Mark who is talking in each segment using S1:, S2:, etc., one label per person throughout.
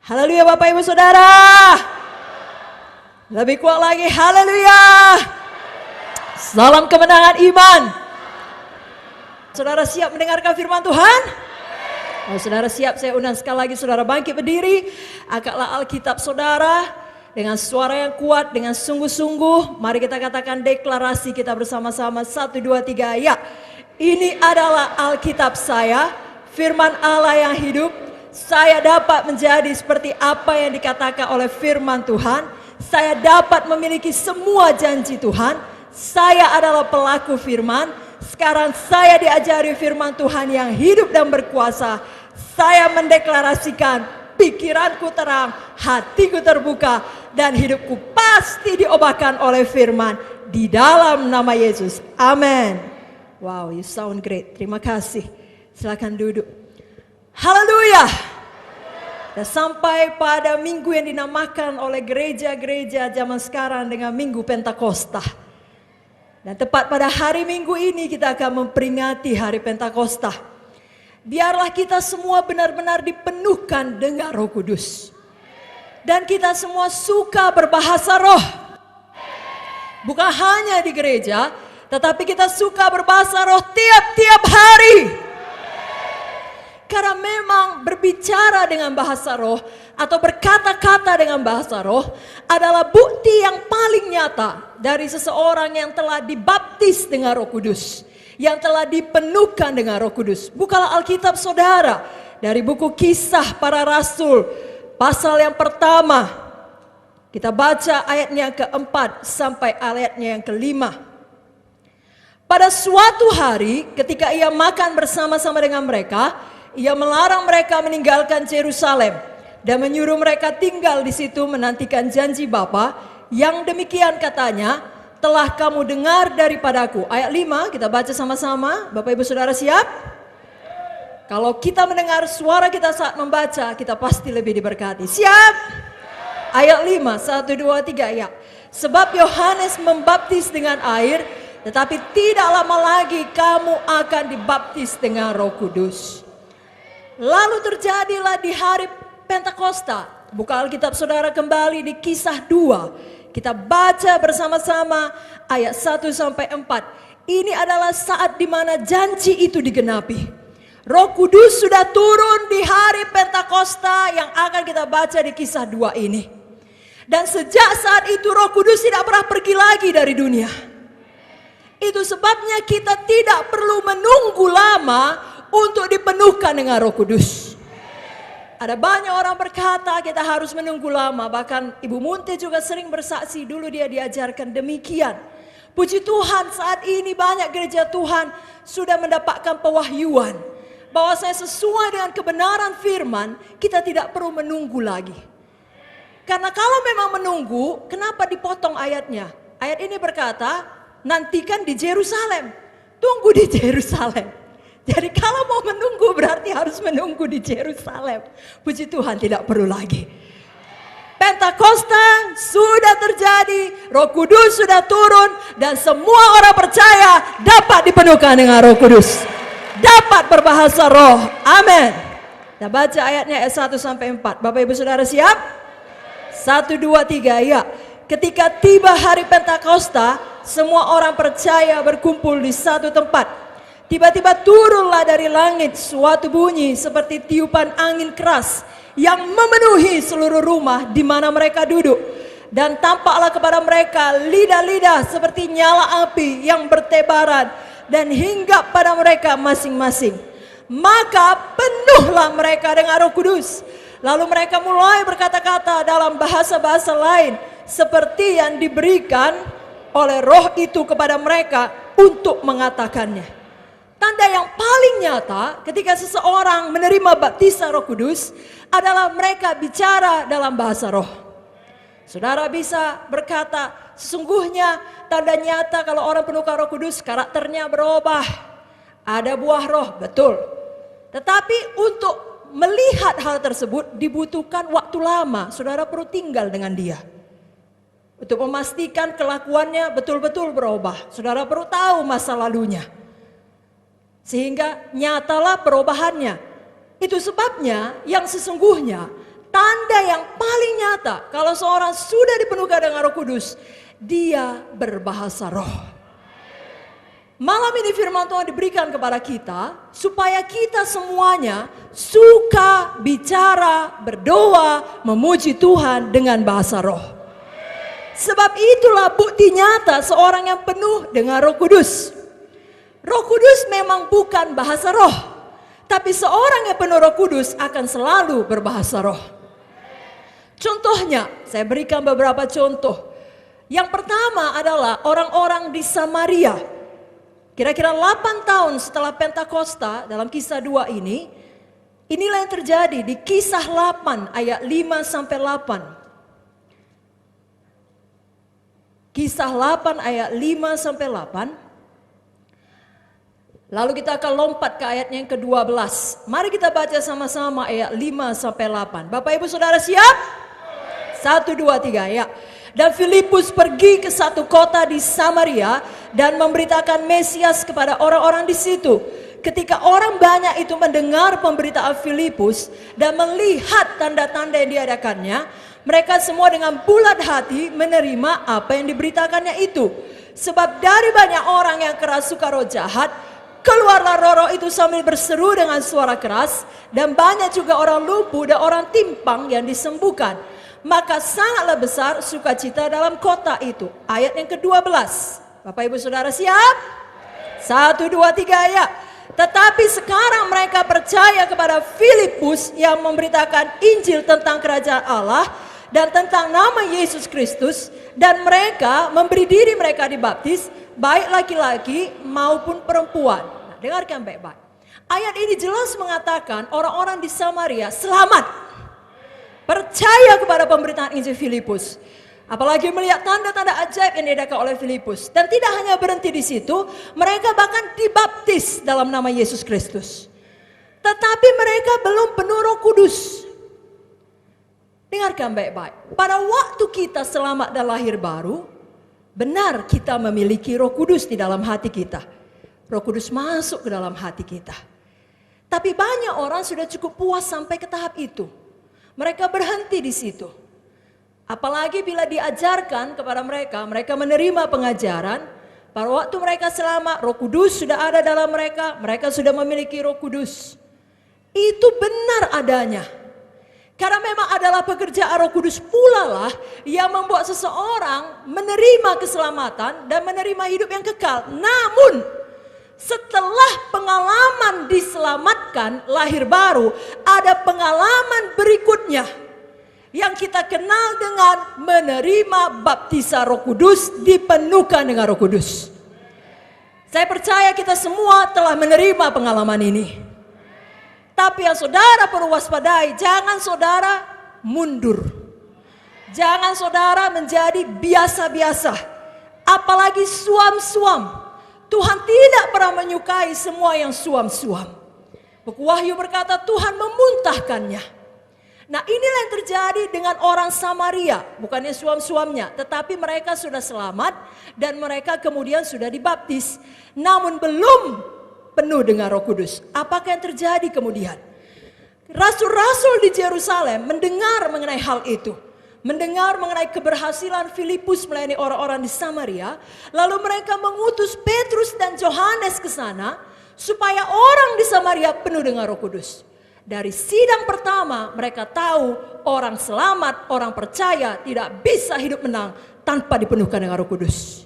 S1: Haleluya Bapak Ibu Saudara. Lebih kuat lagi, haleluya. Salam kemenangan iman. Saudara siap mendengarkan firman Tuhan? Kalau saudara siap, saya undang sekali lagi saudara bangkit berdiri. Angkatlah Alkitab saudara dengan suara yang kuat, dengan sungguh-sungguh. Mari kita katakan deklarasi kita bersama-sama. 1, 2, 3, ya. Ini adalah Alkitab saya, firman Allah yang hidup. Saya dapat menjadi seperti apa yang dikatakan oleh firman Tuhan. Saya dapat memiliki semua janji Tuhan. Saya adalah pelaku firman. Sekarang saya diajari firman Tuhan yang hidup dan berkuasa. Saya mendeklarasikan pikiranku terang, hatiku terbuka, dan hidupku pasti diobatkan oleh firman di dalam nama Yesus. Amin. Wow, you sound great. Terima kasih. Silakan duduk. Haleluya. Dan sampai pada minggu yang dinamakan oleh gereja-gereja zaman sekarang dengan Minggu Pentakosta. Dan tepat pada hari Minggu ini kita akan memperingati hari Pentakosta. Biarlah kita semua benar-benar dipenuhkan dengan Roh Kudus. Dan kita semua suka berbahasa roh. Bukan hanya di gereja, tetapi kita suka berbahasa roh tiap-tiap hari. Karena memang berbicara dengan bahasa roh atau berkata-kata dengan bahasa roh adalah bukti yang paling nyata dari seseorang yang telah dibaptis dengan Roh Kudus, yang telah dipenuhkan dengan Roh Kudus. Bukalah Alkitab saudara dari buku Kisah Para Rasul pasal yang pertama. Kita baca ayatnya yang keempat sampai ayatnya yang kelima. Pada suatu hari ketika ia makan bersama-sama dengan mereka, ia melarang mereka meninggalkan Yerusalem dan menyuruh mereka tinggal di situ menantikan janji Bapa yang demikian katanya, telah kamu dengar daripadaku. Ayat 5 kita baca sama-sama. Bapak Ibu Saudara siap? Kalau kita mendengar suara kita saat membaca, kita pasti lebih diberkati. Siap? Ayat 5, 1, 2, 3 ya. Sebab Yohanes membaptis dengan air, tetapi tidak lama lagi kamu akan dibaptis dengan Roh Kudus. Lalu terjadilah di hari Pentakosta. Buka Alkitab saudara kembali di Kisah 2. Kita baca bersama-sama ayat 1 sampai 4. Ini adalah saat di mana janji itu digenapi. Roh Kudus sudah turun di hari Pentakosta yang akan kita baca di Kisah 2 ini. Dan sejak saat itu Roh Kudus tidak pernah pergi lagi dari dunia. Itu sebabnya kita tidak perlu menunggu lama untuk dipenuhkan dengan Roh Kudus. Ada banyak orang berkata kita harus menunggu lama. Bahkan Ibu Munte juga sering bersaksi, dulu dia diajarkan demikian. Puji Tuhan saat ini banyak gereja Tuhan sudah mendapatkan pewahyuan bahwasanya sesuai dengan kebenaran firman kita tidak perlu menunggu lagi. Karena kalau memang menunggu, kenapa dipotong ayatnya? Ayat ini berkata nantikan di Yerusalem. Tunggu di Yerusalem. Jadi kalau mau menunggu berarti harus menunggu di Yerusalem. Puji Tuhan tidak perlu lagi. Pentakosta sudah terjadi, Roh Kudus sudah turun dan semua orang percaya dapat dipenuhkan dengan Roh Kudus. Dapat berbahasa roh. Amin. Kita baca ayatnya ayat 1 sampai 4. Bapak Ibu Saudara siap? 1, 2, 3 ya. Ketika tiba hari Pentakosta, semua orang percaya berkumpul di satu tempat. Tiba-tiba turunlah dari langit suatu bunyi seperti tiupan angin keras yang memenuhi seluruh rumah di mana mereka duduk. Dan tampaklah kepada mereka lidah-lidah seperti nyala api yang bertebaran dan hinggap pada mereka masing-masing. Maka penuhlah mereka dengan Roh Kudus. Lalu mereka mulai berkata-kata dalam bahasa-bahasa lain seperti yang diberikan oleh Roh itu kepada mereka untuk mengatakannya. Tanda yang paling nyata ketika seseorang menerima baptisan Roh Kudus adalah mereka bicara dalam bahasa roh. Saudara bisa berkata, sesungguhnya tanda nyata kalau orang penuh Roh Kudus karakternya berubah. Ada buah roh, betul. Tetapi untuk melihat hal tersebut dibutuhkan waktu lama. Saudara perlu tinggal dengan dia. Untuk memastikan kelakuannya betul-betul berubah. Saudara perlu tahu masa lalunya. Sehingga nyatalah perubahannya. Itu sebabnya yang sesungguhnya tanda yang paling nyata kalau seorang sudah dipenuhkan dengan Roh Kudus, dia berbahasa roh. Malam ini firman Tuhan diberikan kepada kita supaya kita semuanya suka bicara, berdoa, memuji Tuhan dengan bahasa roh. Sebab itulah bukti nyata seorang yang penuh dengan Roh Kudus. Roh Kudus memang bukan bahasa roh, tapi seorang yang penuh Roh Kudus akan selalu berbahasa roh. Contohnya, saya berikan beberapa contoh. Yang pertama adalah orang-orang di Samaria. Kira-kira 8 tahun setelah Pentakosta dalam kisah 2 ini, inilah yang terjadi di kisah 8 ayat 5-8. Kisah 8 ayat 5-8. Lalu kita akan lompat ke ayatnya yang ke-12. Mari kita baca sama-sama ayat 5-8. Bapak Ibu Saudara siap? 1, 2, 3 ya. Dan Filipus pergi ke satu kota di Samaria dan memberitakan Mesias kepada orang-orang di situ. Ketika orang banyak itu mendengar pemberitaan Filipus dan melihat tanda-tanda yang diadakannya, mereka semua dengan bulat hati menerima apa yang diberitakannya itu. Sebab dari banyak orang yang kerasukan roh jahat, keluarlah roh-roh itu sambil berseru dengan suara keras, dan banyak juga orang lumpuh dan orang timpang yang disembuhkan. Maka sangatlah besar sukacita dalam kota itu. Ayat yang ke-12. Bapak Ibu Saudara siap? 1, 2, 3 ya. Tetapi sekarang mereka percaya kepada Filipus yang memberitakan Injil tentang kerajaan Allah dan tentang nama Yesus Kristus, dan mereka memberi diri mereka dibaptis, baik laki-laki maupun perempuan. Nah, dengarkan baik-baik. Ayat ini jelas mengatakan orang-orang di Samaria selamat, percaya kepada pemberitaan Injil Filipus. Apalagi melihat tanda-tanda ajaib yang diadakan oleh Filipus. Dan tidak hanya berhenti di situ, mereka bahkan dibaptis dalam nama Yesus Kristus. Tetapi mereka belum penuh Roh Kudus. Dengarkan baik-baik. Pada waktu kita selamat dan lahir baru, benar kita memiliki Roh Kudus di dalam hati kita. Roh Kudus masuk ke dalam hati kita. Tapi banyak orang sudah cukup puas sampai ke tahap itu. Mereka berhenti di situ. Apalagi bila diajarkan kepada mereka, mereka menerima pengajaran. Pada waktu mereka selamat, Roh Kudus sudah ada dalam mereka, mereka sudah memiliki Roh Kudus. Itu benar adanya. Karena memang adalah pekerjaan Roh Kudus pula lah yang membuat seseorang menerima keselamatan dan menerima hidup yang kekal. Namun, setelah pengalaman diselamatkan, lahir baru, ada pengalaman berikutnya yang kita kenal dengan menerima baptisan Roh Kudus, dipenuhkan dengan Roh Kudus. Saya percaya kita semua telah menerima pengalaman ini. Tapi yang saudara perlu waspadai, jangan saudara mundur. Jangan saudara menjadi biasa-biasa, apalagi suam-suam. Tuhan tidak pernah menyukai semua yang suam-suam. Buku Wahyu berkata Tuhan memuntahkannya. Nah, inilah yang terjadi dengan orang Samaria. Bukannya suam-suamnya, tetapi mereka sudah selamat dan mereka kemudian sudah dibaptis. Namun belum penuh dengan Roh Kudus. Apakah yang terjadi kemudian? Rasul-rasul di Yerusalem mendengar mengenai hal itu. Mendengar mengenai keberhasilan Filipus melayani orang-orang di Samaria, lalu mereka mengutus Petrus dan Yohanes ke sana supaya orang di Samaria penuh dengan Roh Kudus. Dari sidang pertama mereka tahu orang selamat, orang percaya tidak bisa hidup menang tanpa dipenuhkan dengan Roh Kudus.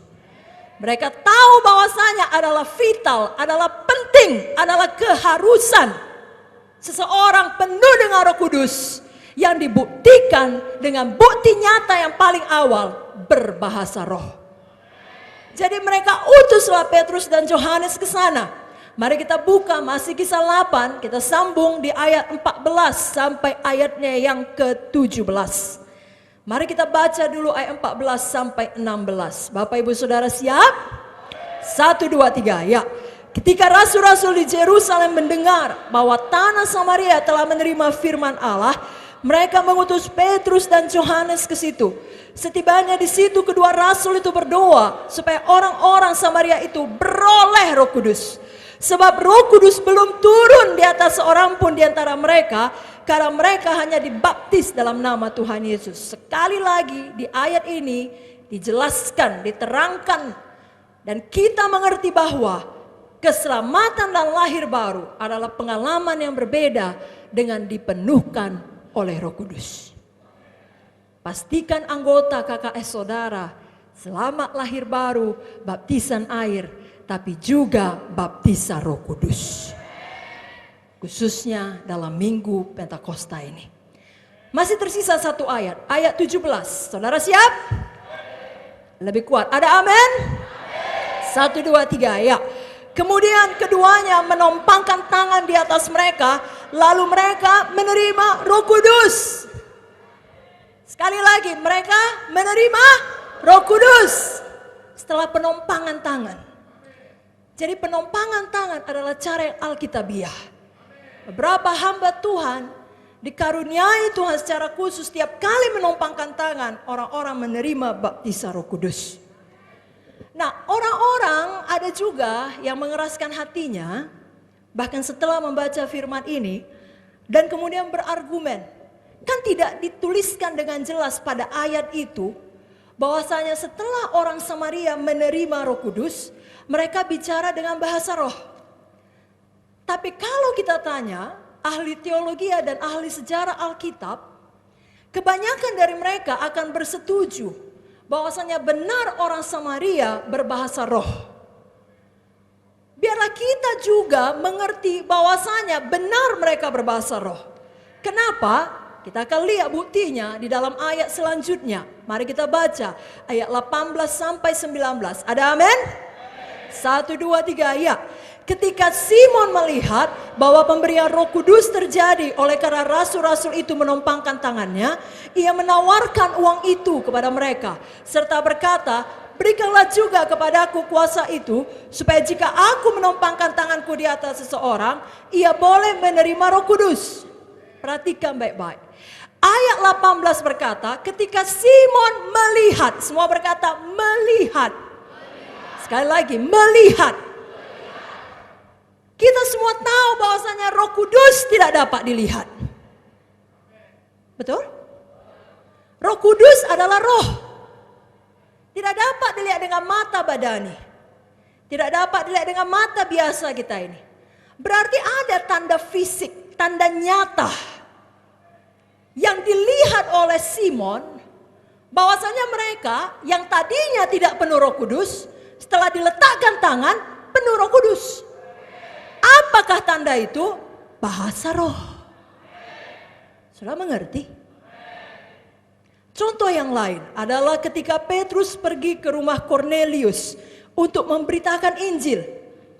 S1: Mereka tahu bahwasanya adalah vital, adalah penting, adalah keharusan seseorang penuh dengan Roh Kudus, yang dibuktikan dengan bukti nyata yang paling awal, berbahasa roh. Jadi mereka utuslah Petrus dan Yohanes ke sana. Mari kita buka masih kisah 8, kita sambung di ayat 14 sampai ayatnya yang ke-17. Mari kita baca dulu ayat 14 sampai 16. Bapak Ibu Saudara siap? 1, 2, 3 ya. Ketika rasul-rasul di Yerusalem mendengar bahwa tanah Samaria telah menerima firman Allah, mereka mengutus Petrus dan Yohanes ke situ. Setibanya di situ, kedua rasul itu berdoa supaya orang-orang Samaria itu beroleh Roh Kudus. Sebab Roh Kudus belum turun di atas seorang pun di antara mereka, karena mereka hanya dibaptis dalam nama Tuhan Yesus. Sekali lagi di ayat ini dijelaskan, diterangkan, dan kita mengerti bahwa keselamatan dan lahir baru adalah pengalaman yang berbeda dengan dipenuhkan oleh Roh Kudus. Pastikan anggota KKS saudara selamat lahir baru, baptisan air, tapi juga baptisan Roh Kudus. Khususnya dalam minggu Pentakosta ini. Masih tersisa satu ayat, ayat 17. Saudara siap? Lebih kuat, ada amin? 1, 2, 3, ya. Kemudian keduanya menompangkan tangan di atas mereka, lalu mereka menerima Roh Kudus. Sekali lagi, mereka menerima Roh Kudus setelah penompangan tangan. Jadi penompangan tangan adalah cara yang alkitabiah. Beberapa hamba Tuhan dikaruniai Tuhan secara khusus, setiap kali menompangkan tangan, orang-orang menerima baptisan Roh Kudus. Nah, orang-orang ada juga yang mengeraskan hatinya, bahkan setelah membaca firman ini, dan kemudian berargumen. Kan tidak dituliskan dengan jelas pada ayat itu, bahwasanya setelah orang Samaria menerima Roh Kudus, mereka bicara dengan bahasa roh. Tapi kalau kita tanya ahli teologi dan ahli sejarah Alkitab, kebanyakan dari mereka akan bersetuju bahwasanya benar orang Samaria berbahasa roh. Biarlah kita juga mengerti bahwasanya benar mereka berbahasa roh. Kenapa? Kita akan lihat buktinya di dalam ayat selanjutnya. Mari kita baca ayat 18 sampai 19. Ada amin? 1, 2, 3, ya. Ketika Simon melihat bahwa pemberian Roh Kudus terjadi oleh karena rasul-rasul itu menompangkan tangannya, ia menawarkan uang itu kepada mereka serta berkata, "Berikanlah juga kepadaku kuasa itu, supaya jika aku menompangkan tanganku di atas seseorang, ia boleh menerima Roh Kudus." Perhatikan baik-baik. Ayat 18 berkata, ketika Simon melihat, semua berkata melihat. Sekali lagi, melihat. Kita semua tahu bahwasanya Roh Kudus tidak dapat dilihat. Betul? Roh Kudus adalah roh. Tidak dapat dilihat dengan mata badani. Tidak dapat dilihat dengan mata biasa kita ini. Berarti ada tanda fisik, tanda nyata yang dilihat oleh Simon, bahwasanya mereka yang tadinya tidak penuh Roh Kudus, setelah diletakkan tangan penuh Roh Kudus. Apakah tanda itu? Bahasa roh. Sudah mengerti? Contoh yang lain adalah ketika Petrus pergi ke rumah Cornelius untuk memberitakan Injil.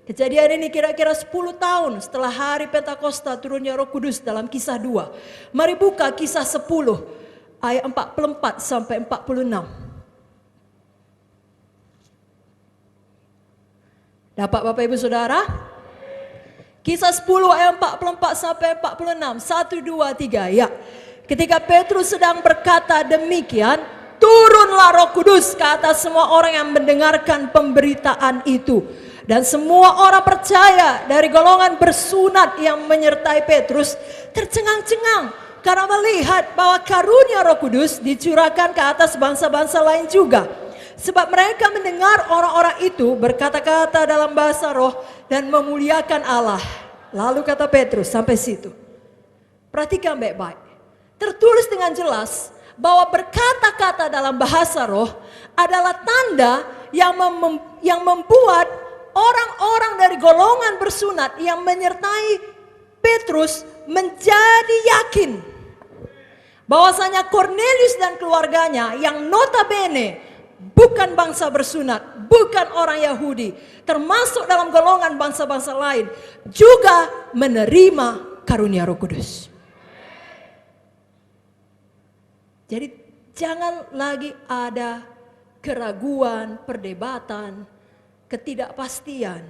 S1: Kejadian ini kira-kira 10 tahun setelah hari Pentakosta turunnya Roh Kudus dalam Kisah 2. Mari buka Kisah 10 ayat 44 sampai 46. Dapat Bapak Ibu Saudara? Kisah 10 ayat 44 sampai 46. 1, 2, 3, ya. Ketika Petrus sedang berkata demikian, turunlah Roh Kudus ke atas semua orang yang mendengarkan pemberitaan itu. Dan semua orang percaya dari golongan bersunat yang menyertai Petrus tercengang-cengang karena melihat bahwa karunia Roh Kudus dicurahkan ke atas bangsa-bangsa lain juga. Sebab mereka mendengar orang-orang itu berkata-kata dalam bahasa roh dan memuliakan Allah. Lalu kata Petrus sampai situ. Perhatikan baik-baik. Tertulis dengan jelas bahwa berkata-kata dalam bahasa roh adalah tanda yang membuat orang-orang dari golongan bersunat yang menyertai Petrus menjadi yakin bahwasanya Cornelius dan keluarganya yang notabene bukan bangsa bersunat, bukan orang Yahudi, termasuk dalam golongan bangsa-bangsa lain, juga menerima karunia Roh Kudus. Jadi jangan lagi ada keraguan, perdebatan, ketidakpastian,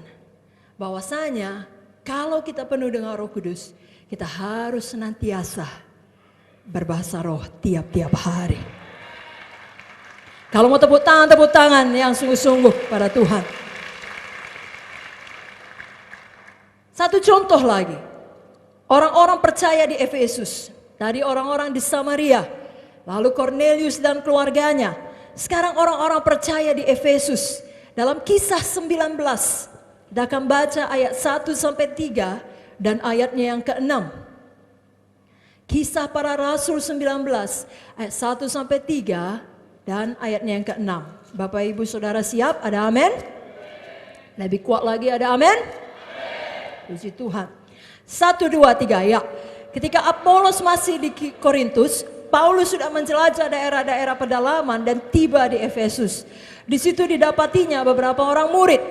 S1: bahwasanya kalau kita penuh dengan Roh Kudus, kita harus senantiasa berbahasa roh tiap-tiap hari. Kalau mau tepuk tangan yang sungguh-sungguh pada Tuhan. Satu contoh lagi. Orang-orang percaya di Efesus. Tadi orang-orang di Samaria. Lalu Cornelius dan keluarganya. Sekarang orang-orang percaya di Efesus. Dalam Kisah 19. Kita akan baca ayat 1-3 dan ayatnya yang ke-6. Kisah Para Rasul 19 ayat 1-3 dan ayatnya yang ke-6. Bapak Ibu Saudara siap? Ada amin? Lebih kuat lagi, ada amin? Puji Tuhan. 1, 2, 3 ya. Ketika Apolos masih di Korintus, Paulus sudah menjelajah daerah-daerah pedalaman dan tiba di Efesus. Di situ didapatinya beberapa orang murid.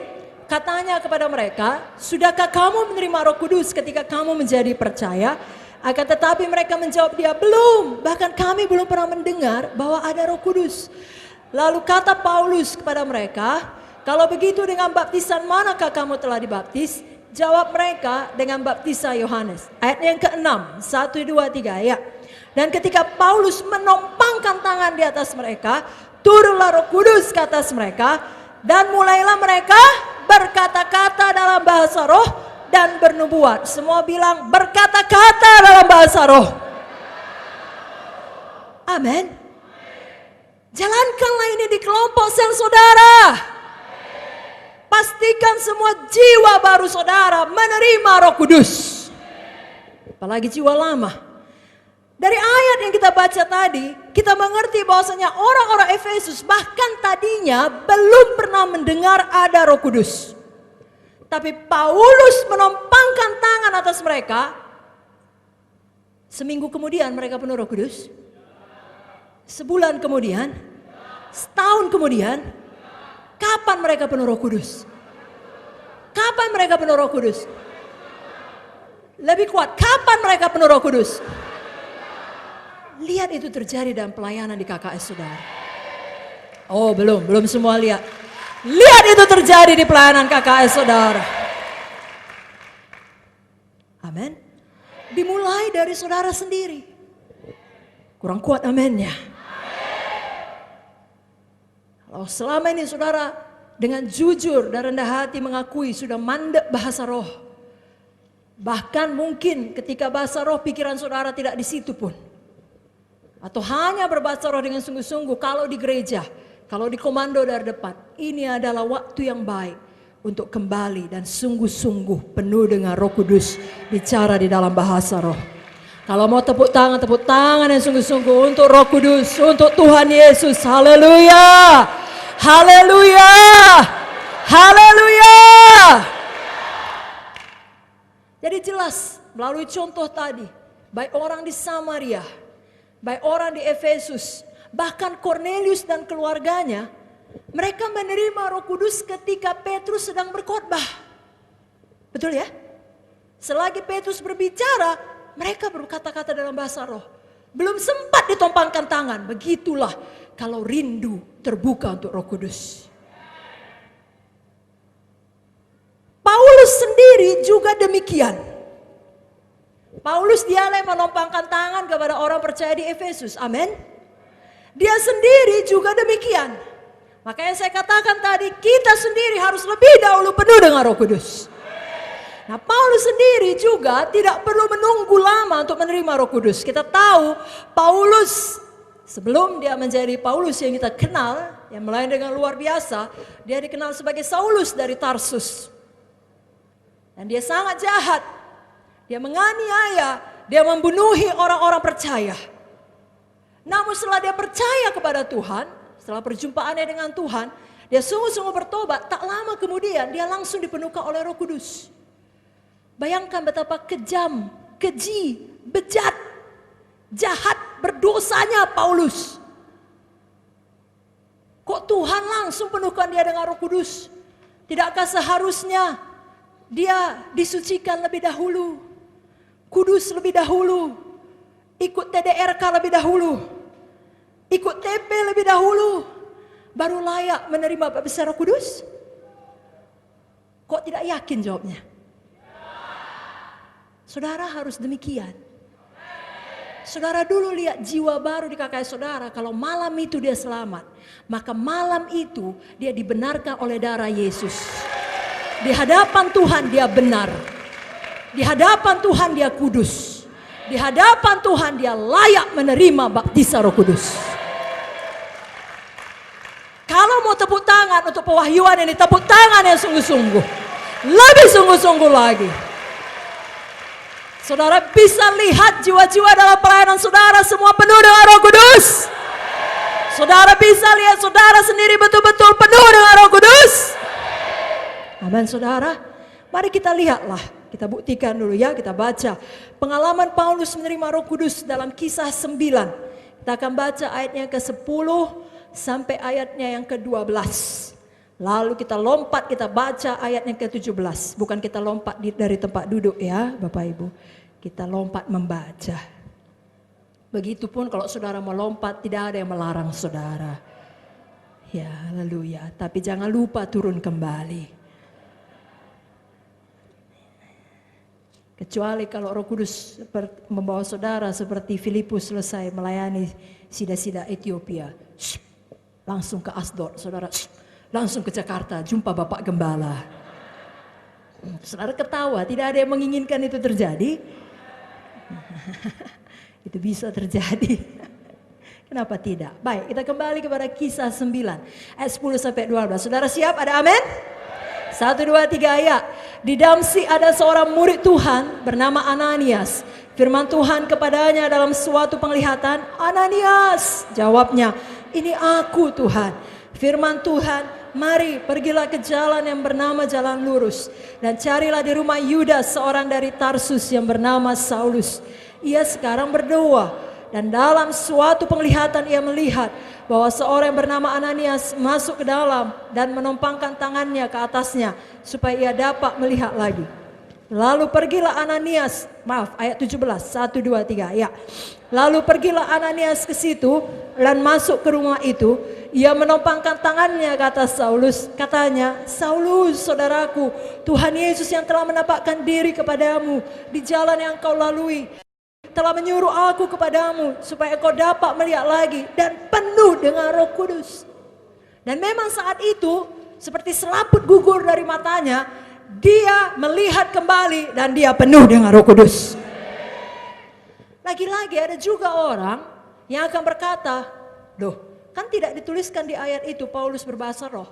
S1: Katanya kepada mereka, sudahkah kamu menerima Roh Kudus ketika kamu menjadi percaya? Akan tetapi mereka menjawab dia, belum. Bahkan kami belum pernah mendengar bahwa ada Roh Kudus. Lalu kata Paulus kepada mereka, kalau begitu dengan baptisan manakah kamu telah dibaptis? Jawab mereka, dengan baptisan Yohanes. Ayat yang ke-6, 1, 2, 3 ya. Dan ketika Paulus menompangkan tangan di atas mereka, turunlah Roh Kudus ke atas mereka, dan mulailah mereka berkata-kata dalam bahasa roh dan bernubuat. Semua bilang berkata-kata dalam bahasa roh. Amin. Jalankanlah ini di kelompok sel saudara. Pastikan semua jiwa baru saudara menerima Roh Kudus. Apalagi jiwa lama. Dari ayat yang kita baca tadi, kita mengerti bahwasanya orang-orang Efesus bahkan tadinya belum pernah mendengar ada Roh Kudus. Tapi Paulus menompangkan tangan atas mereka. Seminggu kemudian mereka penuh Roh Kudus. Sebulan kemudian, setahun kemudian, kapan mereka penuh Roh Kudus? Kapan mereka penuh Roh Kudus? Lebih kuat, kapan mereka penuh Roh Kudus? Lihat itu terjadi dalam pelayanan di KKS saudara. Oh belum semua lihat. Lihat itu terjadi di pelayanan KKS saudara. Amin. Dimulai dari saudara sendiri. Kurang kuat aminnya. Kalau selama ini saudara dengan jujur dan rendah hati mengakui sudah mandek bahasa roh. Bahkan mungkin ketika bahasa roh pikiran saudara tidak di situ pun. Atau hanya berbahasa roh dengan sungguh-sungguh kalau di gereja, kalau di komando dari depan. Ini adalah waktu yang baik untuk kembali dan sungguh-sungguh penuh dengan Roh Kudus bicara di dalam bahasa roh. Kalau mau tepuk tangan yang sungguh-sungguh untuk Roh Kudus, untuk Tuhan Yesus. Haleluya! Haleluya! Haleluya! Jadi jelas melalui contoh tadi, baik orang di Samaria, baik orang di Efesus, bahkan Cornelius dan keluarganya, mereka menerima Roh Kudus ketika Petrus sedang berkhotbah. Betul ya? Selagi Petrus berbicara, mereka berkata-kata dalam bahasa roh. Belum sempat ditompangkan tangan. Begitulah kalau rindu terbuka untuk Roh Kudus. Paulus sendiri juga demikian. Paulus dialah yang menompangkan tangan kepada orang percaya di Efesus. Amin. Dia sendiri juga demikian. Makanya saya katakan tadi, kita sendiri harus lebih dahulu penuh dengan Roh Kudus. Nah, Paulus sendiri juga tidak perlu menunggu lama untuk menerima Roh Kudus. Kita tahu Paulus sebelum dia menjadi Paulus yang kita kenal, yang melayani dengan luar biasa, dia dikenal sebagai Saulus dari Tarsus. Dan dia sangat jahat. Dia menganiaya, dia membunuhi orang-orang percaya. Namun setelah dia percaya kepada Tuhan, setelah perjumpaannya dengan Tuhan, dia sungguh-sungguh bertobat. Tak lama kemudian dia langsung dipenuhkan oleh Roh Kudus. Bayangkan betapa kejam, keji, bejat, jahat, berdosanya Paulus. Kok Tuhan langsung penuhkan dia dengan Roh Kudus? Tidakkah seharusnya dia disucikan lebih dahulu, kudus lebih dahulu, ikut TDRK lebih dahulu, ikut TP lebih dahulu, baru layak menerima baptisan Roh Kudus? Kok tidak yakin jawabnya? Saudara harus demikian. Saudara dulu lihat jiwa baru di KKS saudara. Kalau malam itu dia selamat, maka malam itu dia dibenarkan oleh darah Yesus. Di hadapan Tuhan dia benar. Di hadapan Tuhan dia kudus. Di hadapan Tuhan dia layak menerima baptisan Roh Kudus. Kalau mau tepuk tangan untuk pewahyuan ini, tepuk tangan yang sungguh-sungguh. Lebih sungguh-sungguh lagi. Saudara bisa lihat jiwa-jiwa dalam pelayanan saudara semua penuh dengan Roh Kudus. Saudara bisa lihat saudara sendiri betul-betul penuh dengan Roh Kudus. Amin saudara. Mari kita lihatlah. Kita buktikan dulu ya, kita baca. Pengalaman Paulus menerima Roh Kudus dalam Kisah 9. Kita akan baca ayatnya ke-10 sampai ayatnya yang ke-12. Lalu kita lompat, kita baca ayatnya ke-17. Bukan kita lompat dari tempat duduk ya Bapak Ibu. Kita lompat membaca. Begitupun kalau saudara mau lompat, tidak ada yang melarang saudara. Ya, haleluya. Tapi jangan lupa turun kembali. Kecuali kalau Roh Kudus membawa saudara seperti Filipus selesai melayani sida-sida Ethiopia. Langsung ke Asdod, saudara. Langsung ke Jakarta, jumpa Bapak Gembala. Saudara ketawa, tidak ada yang menginginkan itu terjadi. Itu bisa terjadi. Kenapa tidak? Baik, kita kembali kepada Kisah 9 ayat 10 sampai 12. Saudara siap? Ada amin? 1, 2, 3 ayat. Di Damsyik ada seorang murid Tuhan bernama Ananias. Firman Tuhan kepadanya dalam suatu penglihatan, "Ananias," jawabnya, "Ini aku Tuhan." Firman Tuhan, "Mari pergilah ke jalan yang bernama Jalan Lurus dan carilah di rumah Yudas seorang dari Tarsus yang bernama Saulus. Ia sekarang berdoa dan dalam suatu penglihatan ia melihat bahwa seorang yang bernama Ananias masuk ke dalam dan menumpangkan tangannya ke atasnya supaya ia dapat melihat lagi. Lalu pergilah Ananias, ayat 17, 1, 2, 3 ya. Lalu pergilah Ananias ke situ dan masuk ke rumah itu. Ia menumpangkan tangannya ke atas Saulus. Katanya, "Saulus, saudaraku, Tuhan Yesus yang telah menampakkan diri kepadamu di jalan yang kau lalui telah menyuruh aku kepadamu supaya kau dapat melihat lagi dan penuh dengan Roh Kudus." Dan memang saat itu seperti selaput gugur dari matanya, dia melihat kembali dan dia penuh dengan Roh Kudus. Lagi-lagi ada juga orang yang akan berkata, "Loh, kan tidak dituliskan di ayat itu Paulus berbahasa roh."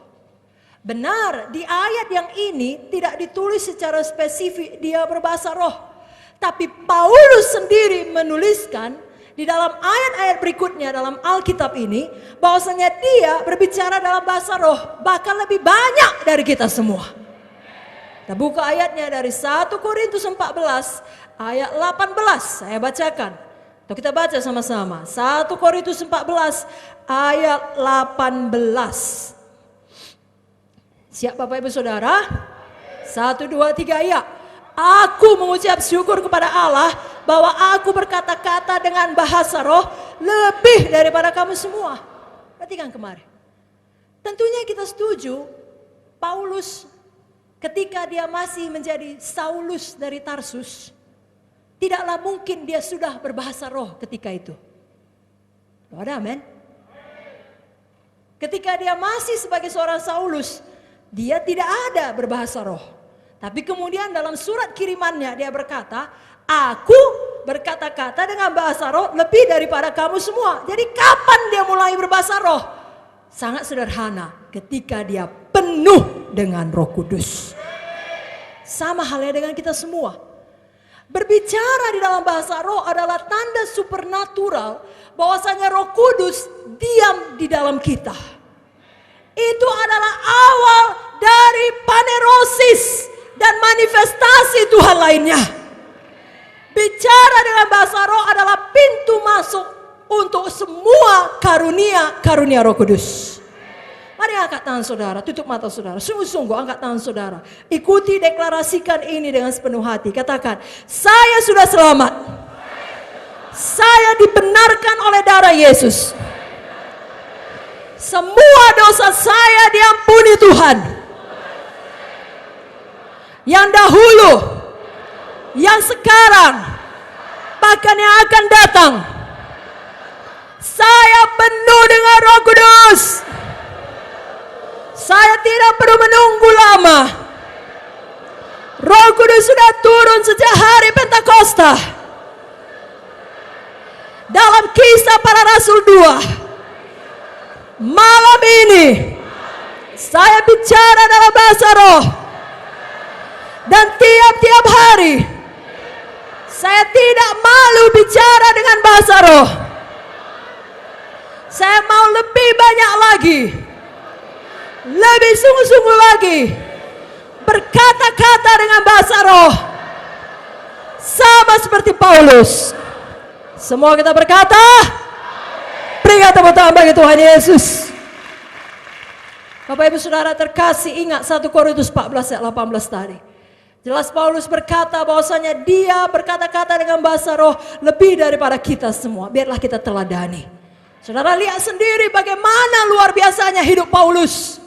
S1: Benar, di ayat yang ini tidak ditulis secara spesifik dia berbahasa roh. Tapi Paulus sendiri menuliskan di dalam ayat-ayat berikutnya dalam Alkitab ini bahwasanya dia berbicara dalam bahasa roh bahkan lebih banyak dari kita semua. Kita buka ayatnya dari 1 Korintus 14 ayat 18. Saya bacakan. Atau kita baca sama-sama. 1 Korintus 14 ayat 18. Siap Bapak Ibu Saudara? 1, 2, 3 ayat. "Aku mengucap syukur kepada Allah bahwa aku berkata-kata dengan bahasa roh lebih daripada kamu semua." Perhatikan kemarin. Tentunya kita setuju Paulus ketika dia masih menjadi Saulus dari Tarsus, tidaklah mungkin dia sudah berbahasa roh ketika itu. Ada amin? Ketika dia masih sebagai seorang Saulus, dia tidak ada berbahasa roh. Tapi kemudian dalam surat kirimannya dia berkata, "Aku berkata-kata dengan bahasa roh lebih daripada kamu semua." Jadi kapan dia mulai berbahasa roh? Sangat sederhana, ketika dia penuh dengan Roh Kudus. Sama halnya dengan kita semua. Berbicara di dalam bahasa roh adalah tanda supernatural bahwasanya Roh Kudus diam di dalam kita. Itu adalah awal dari panerosis dan manifestasi Tuhan lainnya. Bicara dengan bahasa roh adalah pintu masuk untuk semua karunia Roh Kudus. Mari angkat tangan saudara, tutup mata saudara, sungguh-sungguh angkat tangan saudara. Ikuti, deklarasikan ini dengan sepenuh hati. Katakan, "Saya sudah selamat. Saya dibenarkan oleh darah Yesus. Semua dosa saya diampuni Tuhan. Yang dahulu, yang sekarang, bahkan yang akan datang. Saya penuh dengan Roh Kudus. Saya tidak perlu menunggu lama. Roh Kudus sudah turun Tuhan sejak hari Pentakosta. Dalam Kisah Para Rasul 2, malam ini saya bicara dalam bahasa roh. Dan tiap-tiap hari saya tidak malu bicara dengan bahasa roh. Saya mau lebih banyak lagi, lebih sungguh-sungguh lagi berkata-kata dengan bahasa roh, sama seperti Paulus. Semua kita berkata, berikan tepuk tangan bagi Tuhan Yesus. Bapak Ibu Saudara terkasih, ingat 1 Korintus 14 ayat 18 tadi. Jelas Paulus berkata bahwasanya dia berkata-kata dengan bahasa roh lebih daripada kita semua. Biarlah kita teladani. Saudara lihat sendiri bagaimana luar biasanya hidup Paulus.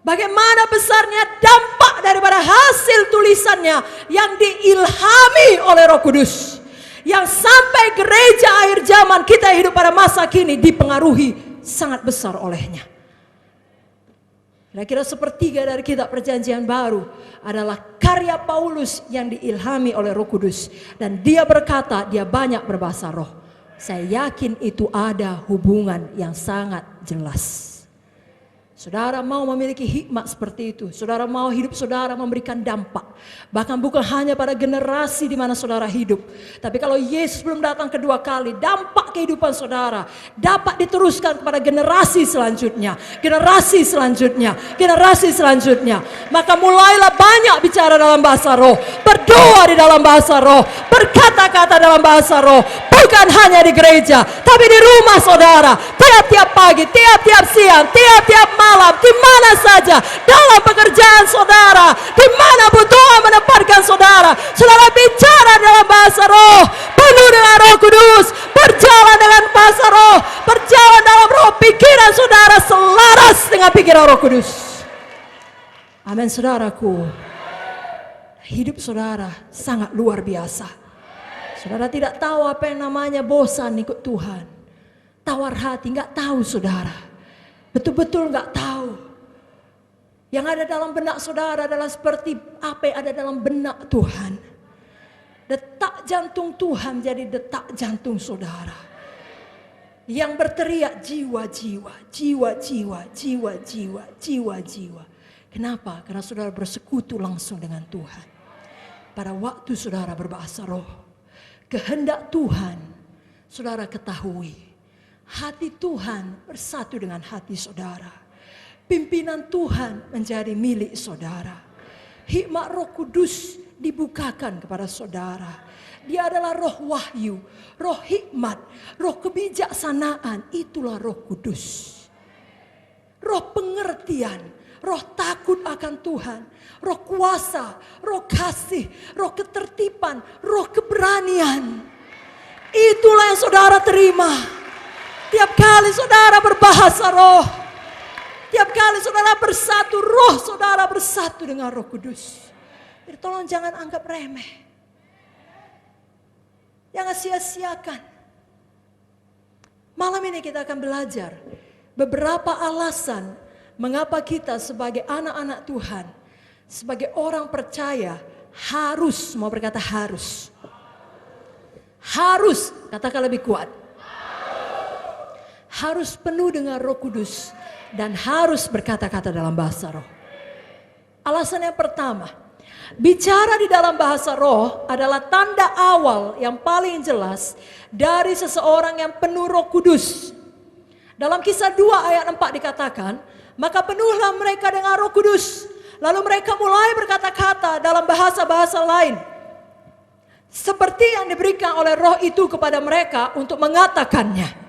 S1: Bagaimana besarnya dampak daripada hasil tulisannya yang diilhami oleh Roh Kudus. Yang sampai gereja akhir zaman kita hidup pada masa kini dipengaruhi sangat besar olehnya. Kira-kira sepertiga dari kitab Perjanjian Baru adalah karya Paulus yang diilhami oleh Roh Kudus. Dan dia berkata dia banyak berbahasa roh. Saya yakin itu ada hubungan yang sangat jelas. Saudara mau memiliki hikmat seperti itu. Saudara mau hidup saudara memberikan dampak. Bahkan bukan hanya pada generasi di mana saudara hidup. Tapi kalau Yesus belum datang kedua kali, dampak kehidupan saudara dapat diteruskan kepada generasi selanjutnya. Generasi selanjutnya. Generasi selanjutnya. Maka mulailah banyak bicara dalam bahasa roh. Berdoa di dalam bahasa roh. Berkata-kata dalam bahasa roh. Bukan hanya di gereja, tapi di rumah saudara. Tiap-tiap pagi, tiap-tiap siang, tiap-tiap malam, di mana saja, dalam pekerjaan saudara, di mana Tuhan menempatkan saudara. Saudara bicara dalam bahasa roh, penuh dengan Roh Kudus, berjalan dengan bahasa roh, berjalan dalam roh, pikiran saudara selaras dengan pikiran Roh Kudus. Amin saudaraku. Hidup saudara sangat luar biasa. Saudara tidak tahu apa yang namanya bosan ikut Tuhan. Tawar hati, nggak tahu saudara. Betul-betul nggak tahu. Yang ada dalam benak saudara adalah seperti apa yang ada dalam benak Tuhan. Detak jantung Tuhan jadi detak jantung saudara. Yang berteriak jiwa-jiwa, jiwa-jiwa, jiwa-jiwa, jiwa-jiwa. Kenapa? Karena saudara bersekutu langsung dengan Tuhan. Pada waktu saudara berbahasa roh. Kehendak Tuhan, saudara ketahui. Hati Tuhan bersatu dengan hati saudara. Pimpinan Tuhan menjadi milik saudara. Hikmat Roh Kudus dibukakan kepada saudara. Dia adalah roh wahyu, roh hikmat, roh kebijaksanaan. Itulah Roh Kudus. Roh pengertian, roh takut akan Tuhan, roh kuasa, roh kasih, roh ketertiban, roh keberanian. Itulah yang saudara terima. Tiap kali saudara berbahasa roh, tiap kali saudara bersatu, roh saudara bersatu dengan Roh Kudus. Jadi tolong jangan anggap remeh. Jangan sia-siakan. Malam ini kita akan belajar beberapa alasan mengapa kita sebagai anak-anak Tuhan, sebagai orang percaya harus, mau berkata harus. Harus, katakan lebih kuat. Harus penuh dengan Roh Kudus dan harus berkata-kata dalam bahasa roh. Alasan yang pertama, bicara di dalam bahasa roh adalah tanda awal yang paling jelas dari seseorang yang penuh Roh Kudus. Dalam Kisah 2 ayat 4 dikatakan, maka penuhlah mereka dengan Roh Kudus. Lalu mereka mulai berkata-kata dalam bahasa-bahasa lain. Seperti yang diberikan oleh roh itu kepada mereka untuk mengatakannya.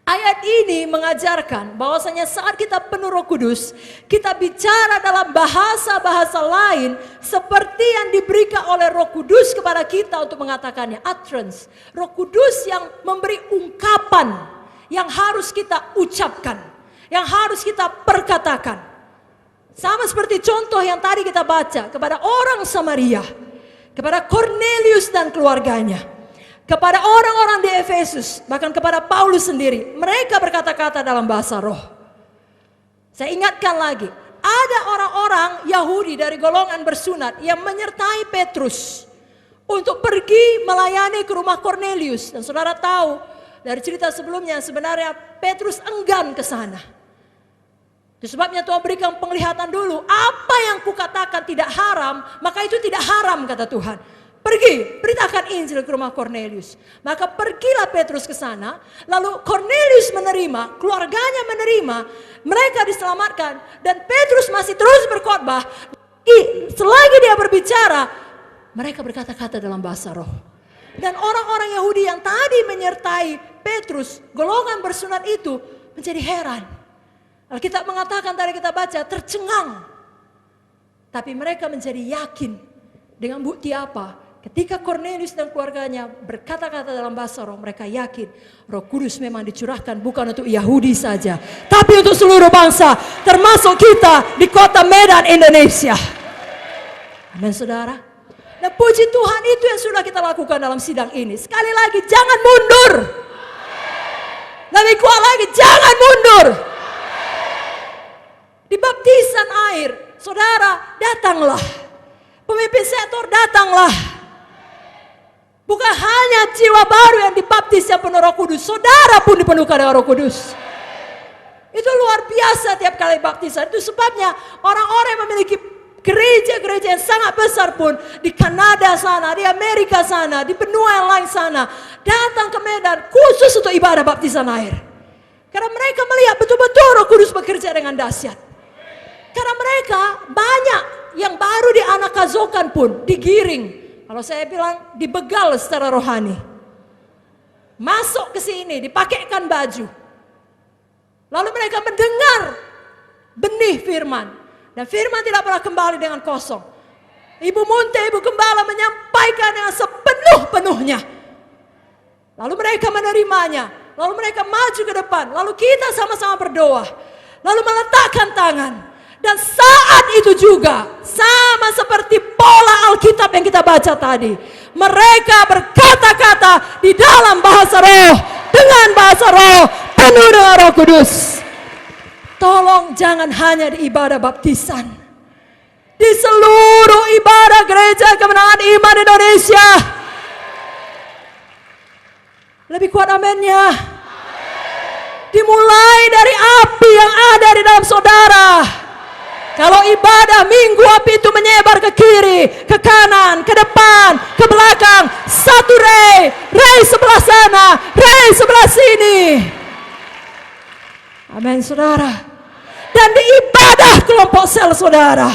S1: Ayat ini mengajarkan bahwasanya saat kita penuh Roh Kudus, kita bicara dalam bahasa-bahasa lain seperti yang diberikan oleh Roh Kudus kepada kita untuk mengatakannya. Utterance. Roh Kudus yang memberi ungkapan yang harus kita ucapkan, yang harus kita perkatakan. Sama seperti contoh yang tadi kita baca kepada orang Samaria, kepada Cornelius dan keluarganya, kepada orang-orang di Efesus, bahkan kepada Paulus sendiri. Mereka berkata-kata dalam bahasa roh. Saya ingatkan lagi, ada orang-orang Yahudi dari golongan bersunat yang menyertai Petrus. untuk pergi melayani ke rumah Cornelius. Dan saudara tahu dari cerita sebelumnya sebenarnya Petrus enggan ke sana. Itu sebabnya Tuhan berikan penglihatan dulu. Apa yang kukatakan tidak haram, maka itu tidak haram kata Tuhan. Pergi, beritakan Injil ke rumah Cornelius. Maka pergilah Petrus ke sana. Lalu Cornelius menerima, keluarganya menerima. Mereka diselamatkan. Dan Petrus masih terus berkhotbah. Selagi dia berbicara, mereka berkata-kata dalam bahasa roh. Dan orang-orang Yahudi yang tadi menyertai Petrus, golongan bersunat itu, menjadi heran. Alkitab mengatakan tadi kita baca, tercengang. Tapi mereka menjadi yakin. Dengan bukti apa? Ketika Cornelius dan keluarganya berkata-kata dalam bahasa roh, mereka yakin Roh Kudus memang dicurahkan bukan untuk Yahudi saja, tapi untuk seluruh bangsa, termasuk kita di kota Medan, Indonesia. Amin saudara. Dan puji Tuhan itu yang sudah kita lakukan dalam sidang ini. Sekali lagi, jangan mundur. Lebih kuat lagi, jangan mundur. Di baptisan air, saudara datanglah. Pemimpin sektor datanglah. Bukan hanya jiwa baru yang dibaptis yang penuh Roh Kudus, saudara pun dipenuhkan dengan Roh Kudus. Itu luar biasa tiap kali baptisan. Itu sebabnya orang-orang yang memiliki gereja-gereja yang sangat besar pun di Kanada sana, di Amerika sana, di benua yang lain sana, datang ke Medan khusus untuk ibadah baptisan air. Karena mereka melihat betul-betul Roh Kudus bekerja dengan dahsyat. Karena mereka banyak yang baru dianakazokan pun digiring. Kalau saya bilang dibegal secara rohani. Masuk ke sini, dipakaikan baju. Lalu mereka mendengar benih firman. Dan firman tidak pernah kembali dengan kosong. Ibu Munte, Ibu Gembala menyampaikan dengan sepenuh-penuhnya. Lalu mereka menerimanya. Lalu mereka maju ke depan. Lalu kita sama-sama berdoa. Lalu meletakkan tangan. Dan saat itu juga sama seperti pola Alkitab yang kita baca tadi. Mereka berkata-kata di dalam bahasa roh. Dengan bahasa roh. Penuh dengan Roh Kudus. Tolong jangan hanya di ibadah baptisan. Di seluruh ibadah gereja kemenangan iman Indonesia. Lebih kuat amennya. Dimulai dari api yang ada di dalam saudara. Kalau ibadah minggu, api itu menyebar ke kiri, ke kanan, ke depan, ke belakang. Satu rei sebelah sana, rei sebelah sini. Amin saudara. Dan di ibadah kelompok sel saudara,